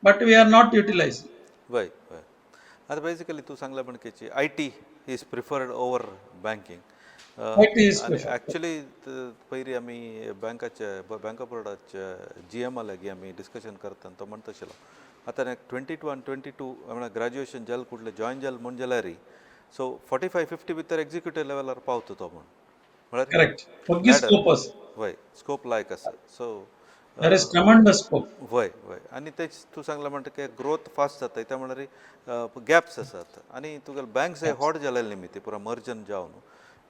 but we are not utilizing. वय आता बेसिकली तू सांगला म्हणकेची I T is preferred over banking That is आणि preferred. ॲक्च्युली पयलीं आमी बँक ऑफ बरोडाच्या GM लागीं आमी डिस्कशन करतना तो म्हणटा आशिल्लो आतां 22 म्हणल्यार ग्रॅज्युएशन जालें कुठलें जॉयन जालें म्हण जाल्यार सो 45-50 भितर एग्जिक्युटीव लेवलार पावता तो म्हण Correct. म्हळ्यार Forgive लॅडर scopus. वय स्कोप लायक आसा सो There is tremendous scope. वय आनी तेच तूं सांगला म्हणटा ग्रोथ फास्ट जाता त्या म्हणल्यार गॅप्स आसात आनी तुगेले बँक्स हॉट जालेले निमित्त पुरा मर्जन जावन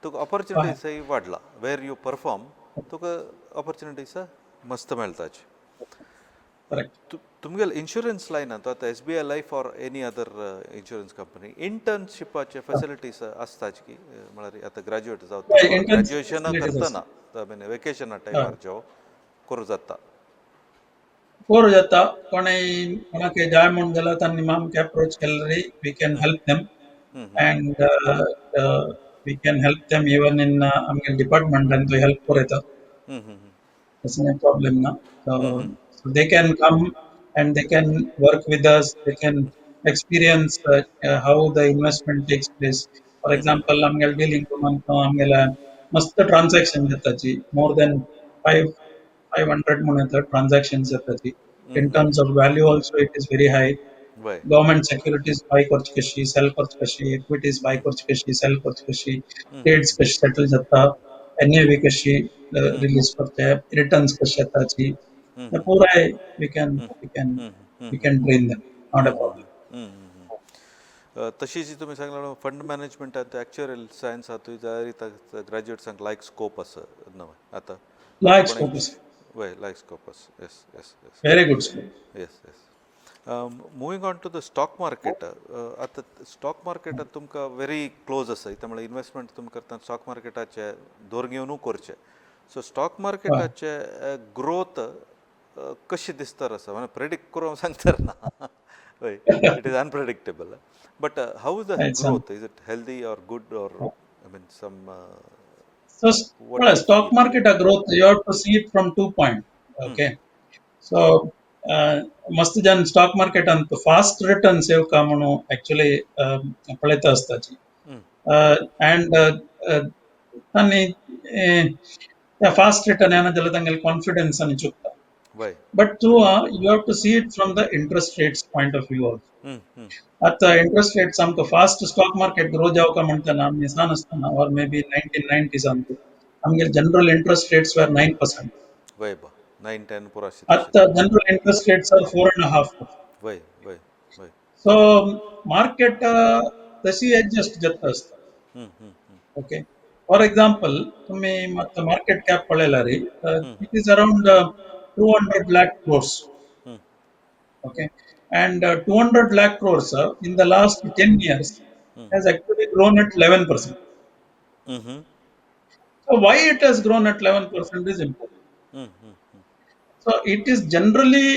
तुका ऑपॉर्च्युनिटीजय वाडला वेर यू परफॉर्म तुका ऑपॉर्च्युनिटीज मस्त मेळटाची Correct. तुमगेले इन्शुरन्स लायनात आतां SBI life or any other insurance company इंटर्नशिपाचे फेसिलिटीज आसताच की म्हळ्यार आतां ग्रॅज्युएट Yeah, जावं intense ग्रॅज्युएशना facilities करतना also. वेकेशना टायमार जो करूं जाता Poor jata, konake diamond jala tan imam ke approach kalari, we can help them and we can help them even in amgal department and to help for it. That's no problem now. So they can come and they can work with us. They can experience how the investment takes place. For example, amgal dealing to man amgal must transaction jata more than five 500 monetary transactions jata in terms of value also it is very high. वय Government securities buy खर्च कशी, sell खर्च कशी, equities buy खर्च कशी, sell खर्च कशी, trades कशी settle जाता, NAV कशी release करते, returns कशी येताची, the पूरा है we can train them, not a problem. तशीच तुमी सांगला फंड मॅनेजमेंटात ॲक्च्युअल सायन्सातूय जाल्यार ग्रॅज्युएट्सांक लायक स्कोप आसा न्हय आतां Large scope is वय लायक स्कोप आसा yes very good scope. Yes moving on to the stock market आतां स्टॉक मार्केटात तुमकां व्हेरी क्लोज आसा त्यामुळे इन्वेस्टमेंट तुमी करता स्टॉक मार्केटाचे दोर घेवनूच करचे सो स्टॉक मार्केटाचे ग्रोथ कशी दिसता आसा म्हणजे प्रेडिक्ट करून सांगता ना वय it is unpredictable but how is the Right, son. Growth is it healthy or good or I mean some So, what do you stock feel? market growth, you have to see it from 2 points. Okay. So, मस्त जन stock market ಅಂತ fast return ಸೇವ್ ಕಾಮನು actually ಪಳೆತ ಅಸ್ತಾಚಿ and ತನ್ನಿ fast return ಏನ ಜಲದಂಗಲ್ ಕಾನ್ಫಿಡೆನ್ಸ್ అని ಚುಕ್ತ Why? but you have to see it from the interest rates point of view also. At the interest rates amka fast stock market grow jaw ka mantana nisan astana or maybe 1990s antu amge general interest rates were 9%. Why ba? 9-10 pura At the general interest rates are 4.5%. Why? Why? Why? So market तशी adjust जात असतं. Okay. For example, तुम्ही मत market cap पळेला रे, it is around 200 lakh crores. Okay. And 200 lakh crores in the last 10 years has actually grown at 11%. So why it has grown at 11% is important. So it is generally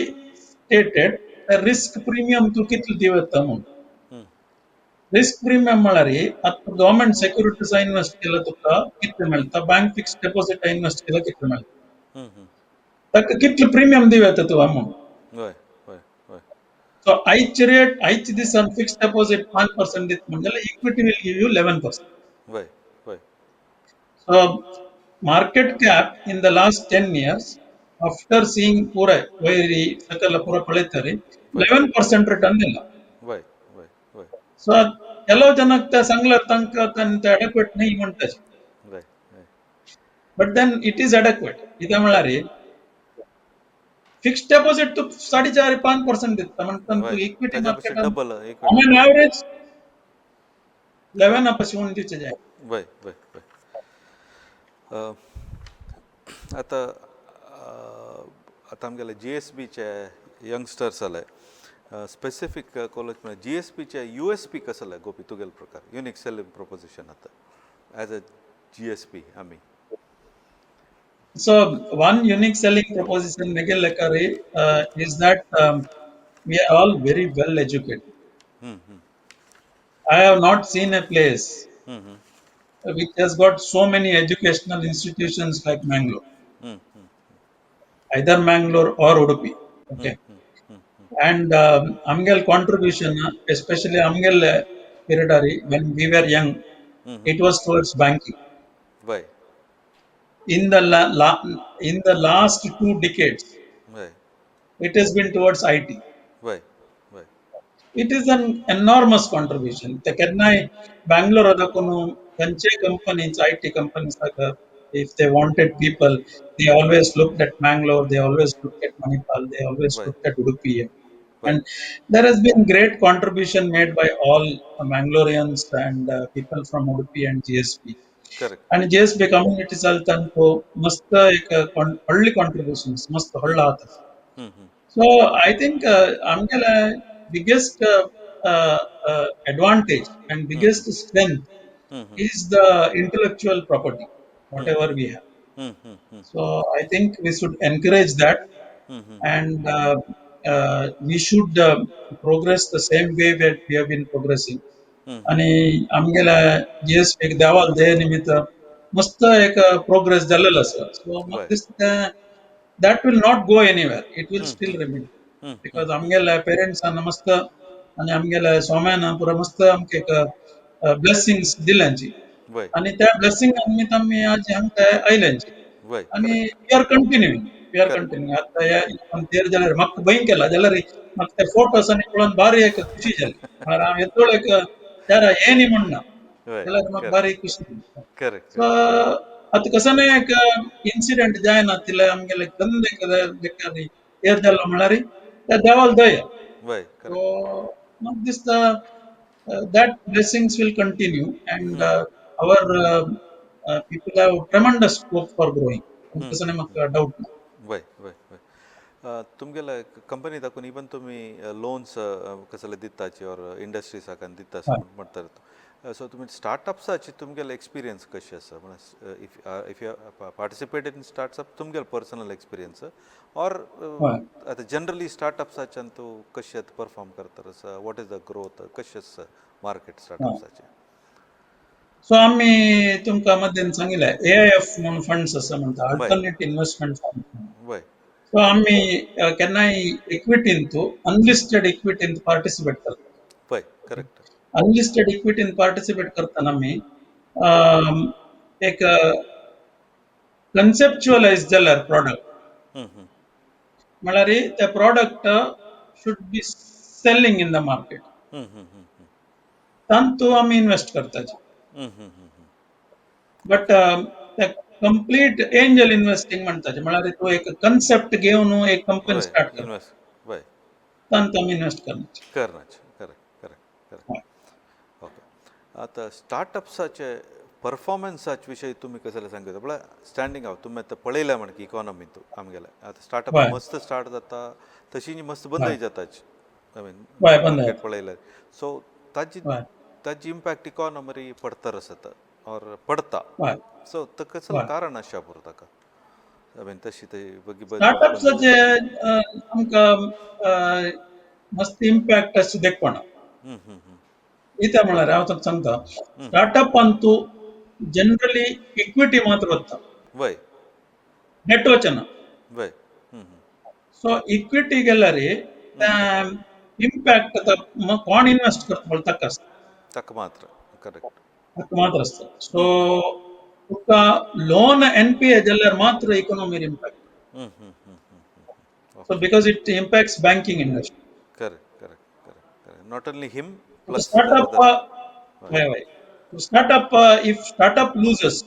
stated the risk premium to किती देवता म्हणून. Risk premium म्हळ्यार आता government securities invest केलं तुका कितले मिळता bank fix डेपॉझिट invest केलं कितले मिळता ताका कितले प्रीमियम दिवता तू अमाउंट Why? Why? Why? सो आयची रेट आयची दिसान फिक्स डेपॉझिट 5% दित म्हणजे equity will give you 11%. Why? Why? So market cap in the last 10 years after seeing pura ವೈರಿ ಸಕಲ ಪೂರ ಪಳೆತಾರೆ 11% ರಿಟರ್ನ್ ಇಲ್ಲ. Why? Why? Why? ಸೊ ಕೆಲವು ಜನಕ್ಕೆ ಸಂಗ್ಲ ತನಕ ತಂತ ಅಡೆಕ್ವೇಟ್ ನೈ म्हणतात. Why? Why? But then it is adequate. इथे म्हणारे फिक्स्ड डेपॉझिट तू 4.5% देता म्हणतात तू Why? इक्विटी त्याच्यापेक्षा market double on equity. An average 11 अपाशी होऊन तिचे जाय. Why? Why? Why? आता आता आमगेले GSBचे यंगस्टर्स आले स्पेसिफिक कॉलेज में GSBचे USP कसं आलं गोपी तुगेल प्रकार युनिक सेलिंग प्रोपोजिशन आता ॲज अ GSP आम्ही So one unique selling proposition Miguel Lekari is that we are all very well educated. I have not seen a place which has got so many educational institutions like Mangalore, either Mangalore or Udupi. Okay. And Amgel contribution, especially Amgel Piradari, when we were young, it was towards banking. Why? In the last 2 decades, Why? it has been towards IT. Why? Why? It is an enormous contribution. The Chennai, Bangalore, adakunu kanche companies, IT companies, if they wanted people, they always looked at Bangalore, they always looked at Manipal, they always Why? looked at Udupi. Why? And there has been great contribution made by all Mangaloreans and people from Udupi and GSP. Correct. आणि GSP community चालताना मस्त एक हळली contributions मस्त हळला आता. So I think आमगेला biggest advantage and biggest strength is the intellectual property, whatever we have. So I think we should encourage that, and we should progress the same way that we have been progressing. आणि आमगेला GSP देवाल दे निमित्त मस्त एक progress झालेलं असं. So Why? this that will not go anywhere. It will still remain. Because आमगेला parents मस्त आणि आमगेला स्वाम्यान पुरा मस्त आमके ब्लेसिंग्स दिल्यांची Why? आणि त्या ब्लेसिंग निमित्त आम्ही आज आमका आयल्यांची Why? आणि Correct. वी आर कंटिन्यूइंग आता या पण तेर जाल्यार म्हाका भंय केला जाल्यार म्हाका ते फोटोस आनी पळोवन भारी एक खुशी जाली म्हळ्यार हांव येतोळ एक त्यारा हे न्ही म्हणना Why? जाल्यार म्हाका Correct. भारी खुशी जाली. Correct. सो आता कसं नाही एक इन्सिडेंट जायना तिला आमगेले धंदे बेकारी तेर जालो म्हळ्यार त्या देवाल दया. Why? So Correct. म्हाका दिसता that blessings will continue and our people have tremendous scope for growing. तसं नाही म्हाका डाऊट ना. Why? Why? Why? तुमगेला कंपनी दाखवून इवन तुम्ही लोन्स कसले दिताचे और इंडस्ट्री साकान दिता असं म्हणतात सो तुम्ही स्टार्टअप्साची तुमगेले एक्सपिरियन्स कशी आसा म्हणजे if you participated in startup तुमगेले पर्सनल एक्सपिरियन्स और आता जनरली स्टार्टअप्साच्यान तूं कशें परफॉर्म करता आसा वॉट इज द ग्रोथ कशें आसा मार्केट स्टार्टअप्साचें. सो आम्ही तुमका मध्येन सांगिल्लें AIF म्हणून फंड्स आसा म्हणटा Why? Alternate investment fund. Why? सो आम्ही केन्ना इक्विटीन अनलिस्टेड इक्विटीन पार्टिसिपेट करता. पळय करेक्ट. अनलिस्टेड इक्विटीन पार्टिसिपेट करताना आम्ही अम, एक कन्सेप्च्युअलाइज जाल्यार प्रॉडक्ट हं, हं. म्हळ्यार ते product should be selling in the market हं, हं, हं, हं. तांतू आम्ही इन्वेस्ट करताचे. हं, हं, हं, हं. बट कंप्लीट एंजल इन्वेस्टिंग म्हणताचे म्हळ्यार तू एक कन्सेप्ट घेऊन एक कंपनी वय स्टार्ट करता इन्वेस्ट वय तांतू आम्ही इन्वेस्ट करण्याचे. करण्याचे करेक्ट करेक्ट करेक्ट. ओके. आता स्टार्टअप्साचे परफॉर्मन्साचे विशयी तुम्ही कसले सांगता म्हळ्यार स्टँडींग आउट तुम्ही आतां पळयल्या म्हणकी इकॉनॉमींतू आमगेल्या आतां स्टार्टअप हय मस्त स्टार्ट जाता तशी मस्त हय बंदय जाताची आय मीन हय बंद मार्केट आहेत. पळयल्यार सो ताजी हय ताजी इम्पॅक्ट इकॉनॉमी पडतर आसता और पडता हय सो कसलं हय कारण आसच्या पुरो ताका आय मीन तशी ते बंद स्टार्टअप्साचे जाता. आमकां मस्त इम्पॅक्ट अशें देखपना. हं, हं, हं. कित्याक म्हळ्यार हांव तुका सांगता हं. स्टार्टअपान तूं जनरली इक्विटी मात वता वय डेट वचना. वय हं, हं. सो इक्विटी गेल्यार हं. इम्पॅक्ट कोण इन्वेस्ट करता पळय ताका आसता. ताका मात्र करेक्ट. ताका मात्र आसता. सो हं, हं. तुका लोन एनपीए जाल्यार मात्र इकॉनॉमीर इम्पॅक्ट. हं, हं, हं, हं, हं, हं. So okay. because it impacts banking industry. Correct correct correct correct not only him The plus the startup, other. हय. to startup, if startup loses,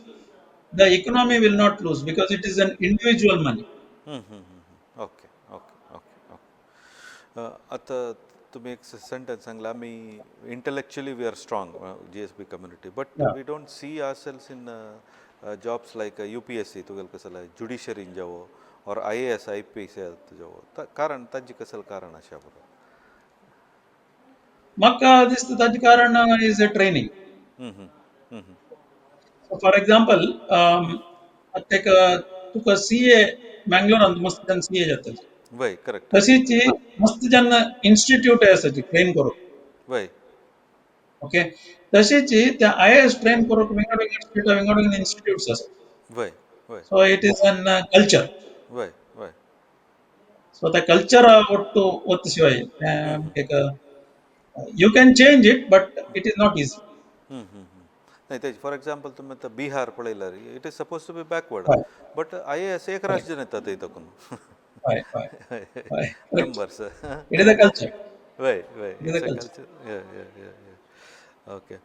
the economy will not lose because it is an individual money. हं, हं, हं, हं. Okay okay okay okay. आता तुम्ही एक sentence सांगला आम्ही intellectually we are strong G S B community but Yeah. We don't see our selves in jobs like U P S C तुगेल कसं जुडिशरीन जावो or I A S I P S जावो कारण ताजी कसं कारण आशा बरोबर. म्हाका दिसता ताजे कारण is a training. हं, हं, हं, हं. So for example, एक तुका CA मंगलोरान मस्त जन CA जाता. वय करेक्ट. तशीच ही मस्त जन इन्स्टिट्यूट आसाची ट्रेन करूक. वय ओके. तशीच ही त्या IAS ट्रेन करूक विंगड इन्स्टिट्यूट्स आसात. वय वय So it is an culture. वय वय. So the culture ಒಟ್ಟು ಒತ್ತಿಸಿವೈ हं, हं. एक you can change it but it is not easy. हं, हं, हं. नाही ते फॉर एक्झाम्पल तुम्ही आता बिहार पळयल्यार it is suppose to be backward हय बट आय ए एस एक राज्यान येता थंय तकून हय हय हय correct. Numbers. It is a culture. वय वय It is a it's a culture. Culture. Okay.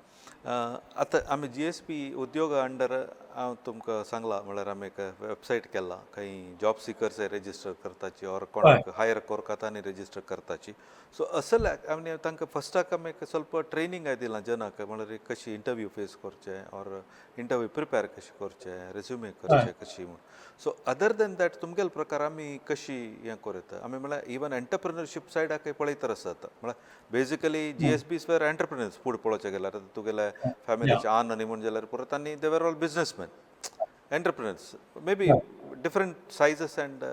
आतां आमी जी एस पी उद्योगा अंडर हांव तुमकां सांगलां म्हळ्यार आमी एक वेबसायट केला खंय जॉब सिकर्स रेजिस्टर करताची और हय कोणाक हायर कोरता आनी रेजिस्टर करताची सो असल आमी तांकां फस्टाक आमी एक ಸ್ವಲ್ಪ ट्रेनिंग दिलां जनाक म्हळ्यार कशी इंटरव्यू फेस करचे और इंटरव्यू प्रिपेर कशें करचे रेज्युमे हय करचे कशी म्हूण सो अदर दॅन दॅट तुमगेले प्रकार आमी कशी हें करता आमी म्हळ्यार इवन एंटरप्रिनरशीप सायडाकय पळयतर आसता म्हळ्यार बेजिकली जी एस बीस वेर एंटरप्रिनर्स फूड पळोवचें गेल्यार तुगेले या फॅमिलीचे आन आनी म्हण जाल्यार परत आनी they were all businessmen entrepreneurs maybe या different sizes and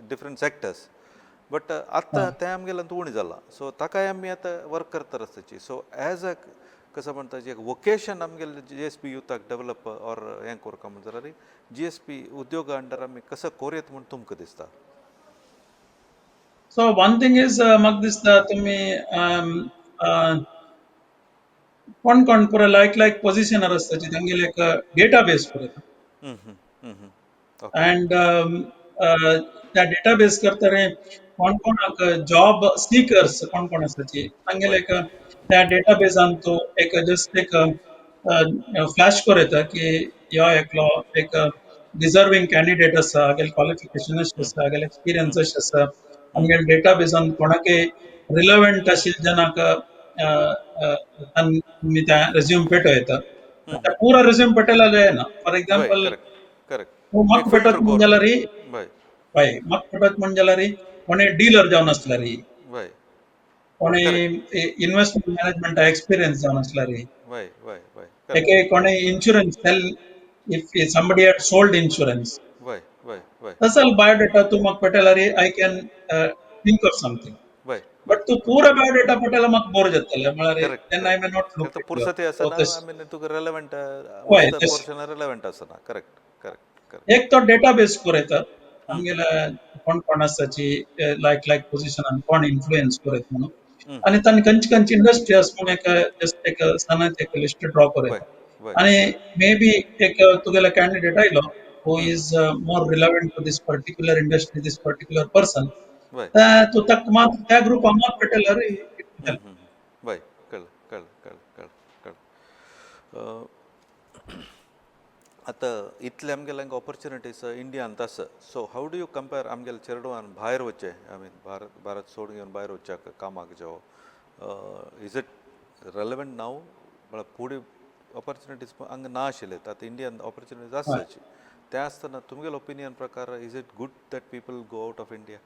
different sectors but आत्तां तें आमगेल्यान उणी जालां सो ताकाय आमी आतां वर्क करता आसताची सो एज अ कसं म्हणटा एक वोकेशन आमगेले जी एस पी युथाक डेवलप और हें करता म्हणून जाल्यार जी एस पी उद्योगा अंडर आमी कसं कोरयत म्हूण तुमकां दिसता. सो वन थिंग इज म्हाका दिसता तुमी कोण कोण पुरो लायक पोझिशनर आसताची तांगेले एक डेटाबेस करता हं, हं, हं, हं. ओके. अँड त्या डेटाबेस करता कोण कोणाक जॉब सीकर्स कोण कोण आसाची तांगेले वय एक त्या डेटाबेसान तूं एक जस्ट एक फ्लॅश करयता की ह्यो एकलो एक डिझर्विंग कॅन्डिडेट आसा हागेले क्वालिफिकेशन अशें हं, आसा हागेले एक्सपिरियन्स हं, अशें आसा हं, आमगेले डेटाबेसान कोणाकय रिलेवंट आशिल्ले जनाक तुमी त्या रेज्यूम पेटयता हं, त्या हं. पुरा रेज्यूम पेटयला जायना फॉर वय एग्जांपल करेक्ट करेक्ट एक म्हाका फिल्टर पेटत म्हणजे कोरून जाल्यार वय हय म्हाका पेटत म्हणजे जाल्यार कोणें डीलर जावन आसल्यार वय करेक्ट कोणें इन्व्हेस्टमेंट मॅनेजमेंटा एक्सपिरियन्स जावन आसल्यार वय वय वय एके करेक्ट कोणें insurance sell if somebody had sold insurance वय वय वय तसल बायोडेटा तूं म्हाका पेटयल्यार I can think of something वय बट वय तूं ओके पुरो बायोडेटा पेटयल्यार म्हाका बोर जातलें म्हळ्यार करेक्ट तेन्ना आय मे करेक्ट नॉट खरं तर लूक एट पुरसती सो आसना आय मीन तुका रेलेवंट हय मस्त पोर्शन रेलेवंट आसना करेक्ट करेक्ट करेक्ट एक तो डेटाबेस करयता आमगेला कोण आसाची लायक पोझिशनान कोण इन्फ्लुएन्स करत म्हणून हं. आणि तांणी खंयची खंयची इंडस्ट्री आसा म्हणून एक जस्ट एक सनात एक लिस्ट ड्रॉ वय करयता वय आणि मे बी एक तुगेलो कॅन्डिडेट आयलो हू हं. Is more relevant to this particular industry this particular person वय तू ताका मात त्या ग्रुपा मात पेटल्यार हं, हं. वय कळलं कळलं कळलं कळलं कळलं आतां इतले आमगेले हांगा ऑपॉर्च्युनिटीज इंडियान आसा सो हाऊ डू यू कंपेर आमगेले चेडवान भायर वचचे आय मीन भारत सोडून घेवन भायर वचच्या कामाक जो इज इट रेलेवंट नाव म्हळ्यार फुडें ऑपॉर्च्युनिटीज हांगा ना आशिल्ले आतां इंडियान ऑपॉर्च्युनिटीज आसची ते आसतना तुमगेले ओपिनियन प्रकार is it good that people go out of India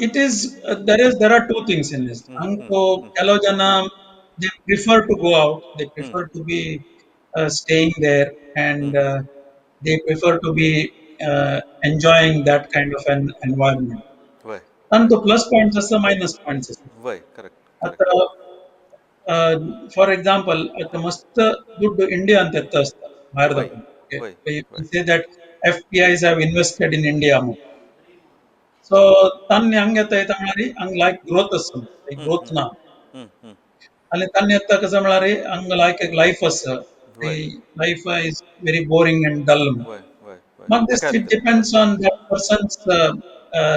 It is there are two things in this. So, hello Jana, they prefer to go out. They prefer to be staying there, and they prefer to be enjoying that kind of an environment. वय And the plus points are minus points. वय correct आता correct for example, आता मस्त ದುಡ್ಡು India ಅಂತ ಎತ್ತಸ್ತ वय ಭಾರತಕ್ಕೆ. Okay, वय so you वय can say that FPIs have invested in India more. So tan yang येता येता म्हळ्यार हांग लायक ग्रोथ आसा ग्रोथ ना आनी तान येता कसं म्हळ्यार हांग लायक एक लायफ आसा वय life is very boring and dull वय वय वय म्हाका दिसता इट मेकॅनिकल वय depends on that person's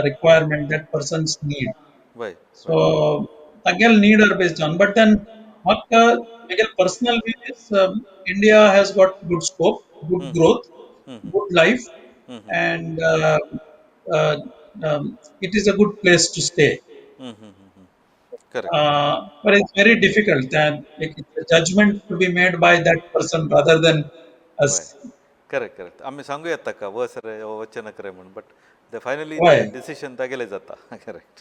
requirement that person's need वय सो वय तागेल need are based on but then म्हाका म्हगेल personal view is India has got good scope good growth good life and uh, it is a good place to stay correct but it's very difficult that like, it's a judgment to be made by that person rather than us वय correct correct आमी सांगू येता ताका वच रे वच्चे नका रे म्हणून बट ते फायनली ते why डिसिशन तागेले जाता करेक्ट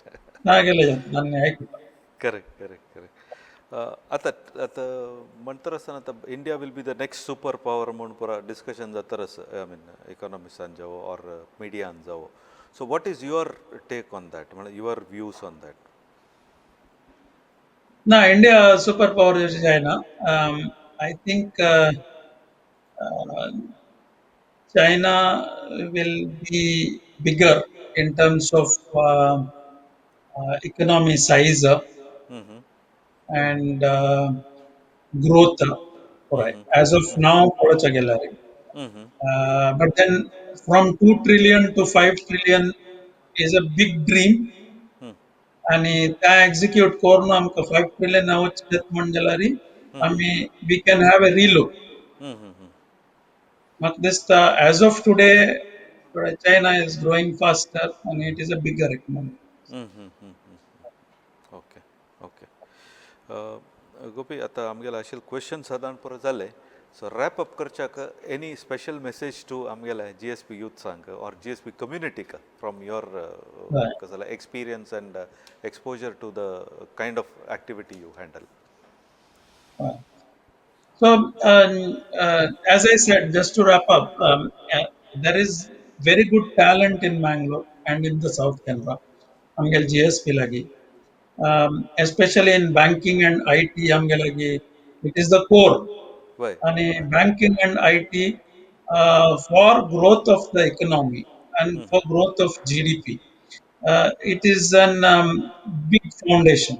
ना गेले नान्य ऐकता करेक्ट करेक्ट करेक्ट आतां आतां म्हणटर आसतना आतां India will be the next super power म्हणून पुरा डिस्कशन जातर आसा आय मीन इकॉनॉमिक्सान जावं ऑर मिडियान जावं so what is your take on that म्हळ्यार युअर व्ह्यूज ऑन दॅट ना इंडिया सुपर पॉवर जायना I think China will be bigger in terms of economy size and growth. Right. As of now, but then from 2 trillion to 5 trillion is a big dream. आणि त्या execute करून आमकां 5 trillion वचत म्हण जाल्यार आमी we can have a relook म्हाका दिसता as of today China is growing faster आणि it is a bigger economy okay okay Gopi आतां आमगेले आशिल्ले क्वेश्चन सादारण पुरो जाले सो रॅप अप करच्याक एनी स्पेशल मेसेज टू आमगेले GSP युथ्सांक ऑर GSP कम्युनिटीक फ्रॉम युअर कसले experience and exposure to the kind of activity you handle So, as I said, just to wrap up, there is very good talent in Mangalore and in the South Canara. Amgal GSP lagi, especially in banking and IT. Amgal lagi, it is the core. वय And banking and IT for growth of the economy and for growth of GDP. It is an big foundation.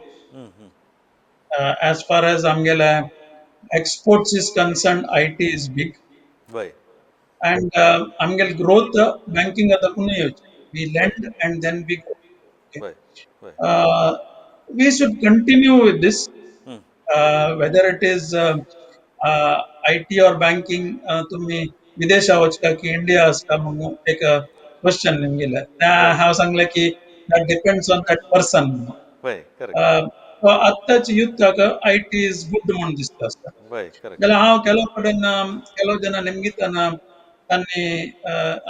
As far as Amgala exports is concerned, IT is big. वय And Amgal growth, banking we lend वय and then we grow. Okay. वय वय We should continue with this, whether it is IT or banking. तुम्ही विदेशा वचका की India असता म्हणून एक question निमगेला त्या वय हांव सांगले की that depends on that person म्हणून वय करेक्ट आत्ताच युथ IT is good म्हणून दिसता आसता वय करेक्ट जाल्यार हांव केलो कडेन केलो जना निमगीतना तांणी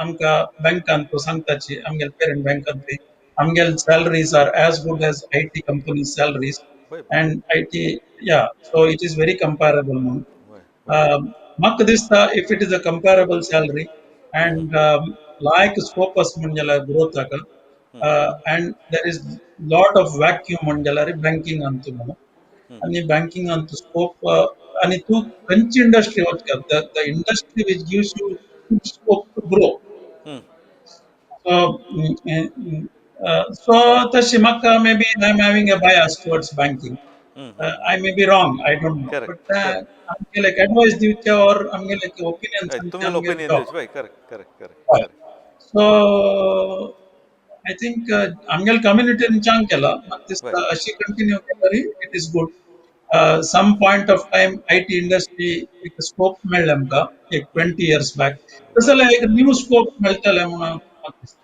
आमकां बँकान तो सांगताची आमगेल पेरंट बँकांतली आमगेल salaries are as good as IT companies salaries वय and IT yeah so it is very comparable म्हणून वय वय म्हाका दिसता if it is a comparable salary and like scope आसा म्हणजे जाल्यार growth and there is lot of vacuum म्हणजे जाल्यार banking अंतू म्हणून आणि banking अंतू scope आणि तू खंयची industry वचका the industry which gives you good scope to grow So, so तशी म्हाका maybe I'm having a bias towards banking. I may be wrong, I don't know. But correct correct आमगे like advice दिवचे or आमगे like opinion हय सांगचे तुमगेलो आमगे opinion job. दिवचे bye correct correct correct हय. Correct So I think आमगेल community चांग केला. म्हाका बाय दिसता अशी continue केल्यारी it is good. Some point of time IT industry एक scope मेळ्ळें आमकां एक 20 years back. तसो बाय जाल्यार एक new scope मेळटले म्हणून म्हाका दिसता.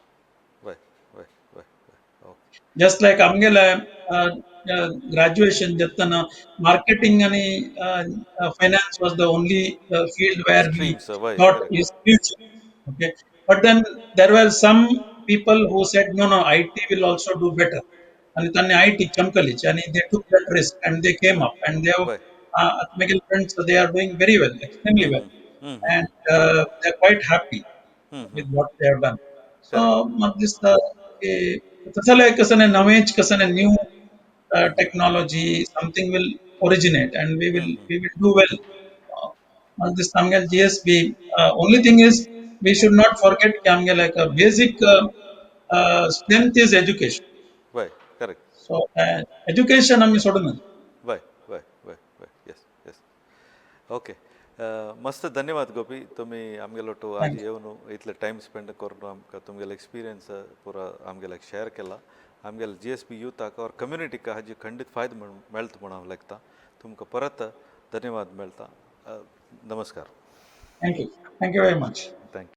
Bye bye bye bye okay Just like आमगेले graduation जेतना marketing आणि finance was the only field where we streams by thought correct is future. Okay, but then there were some people who said no, no, IT will also do better. आणि त्यांनी IT चमकलीच आणि they took that risk and they came up and they have by Miguel friends they are doing very well, extremely well, and they're quite happy with what they have done. So correct म्हाका दिसता की तसले कसं नवेच कसं new technology something will originate and we will do well. म्हाका दिसता आमगेले GSB only thing is we should not forget की आमगे like a basic strength is education. Bye correct So education आमी सोडूं नये. Bye bye bye bye yes yes okay मस्त धन्यवाद गोपी तुम्ही आमगेलो टू आज Thank you. येवन इतले टायम स्पेंड करून आमकां तुमगेलो एक्सपिरियन्स पुरो आमगेल्याक शेअर केला आमगेल्या GSB युथाक और कम्युनिटीक हाजी खंडीत फायदो मेळता म्हणून हांव लागता तुमकां परत धन्यवाद मेळटा नमस्कार Thank you. Thank you very much. Thank you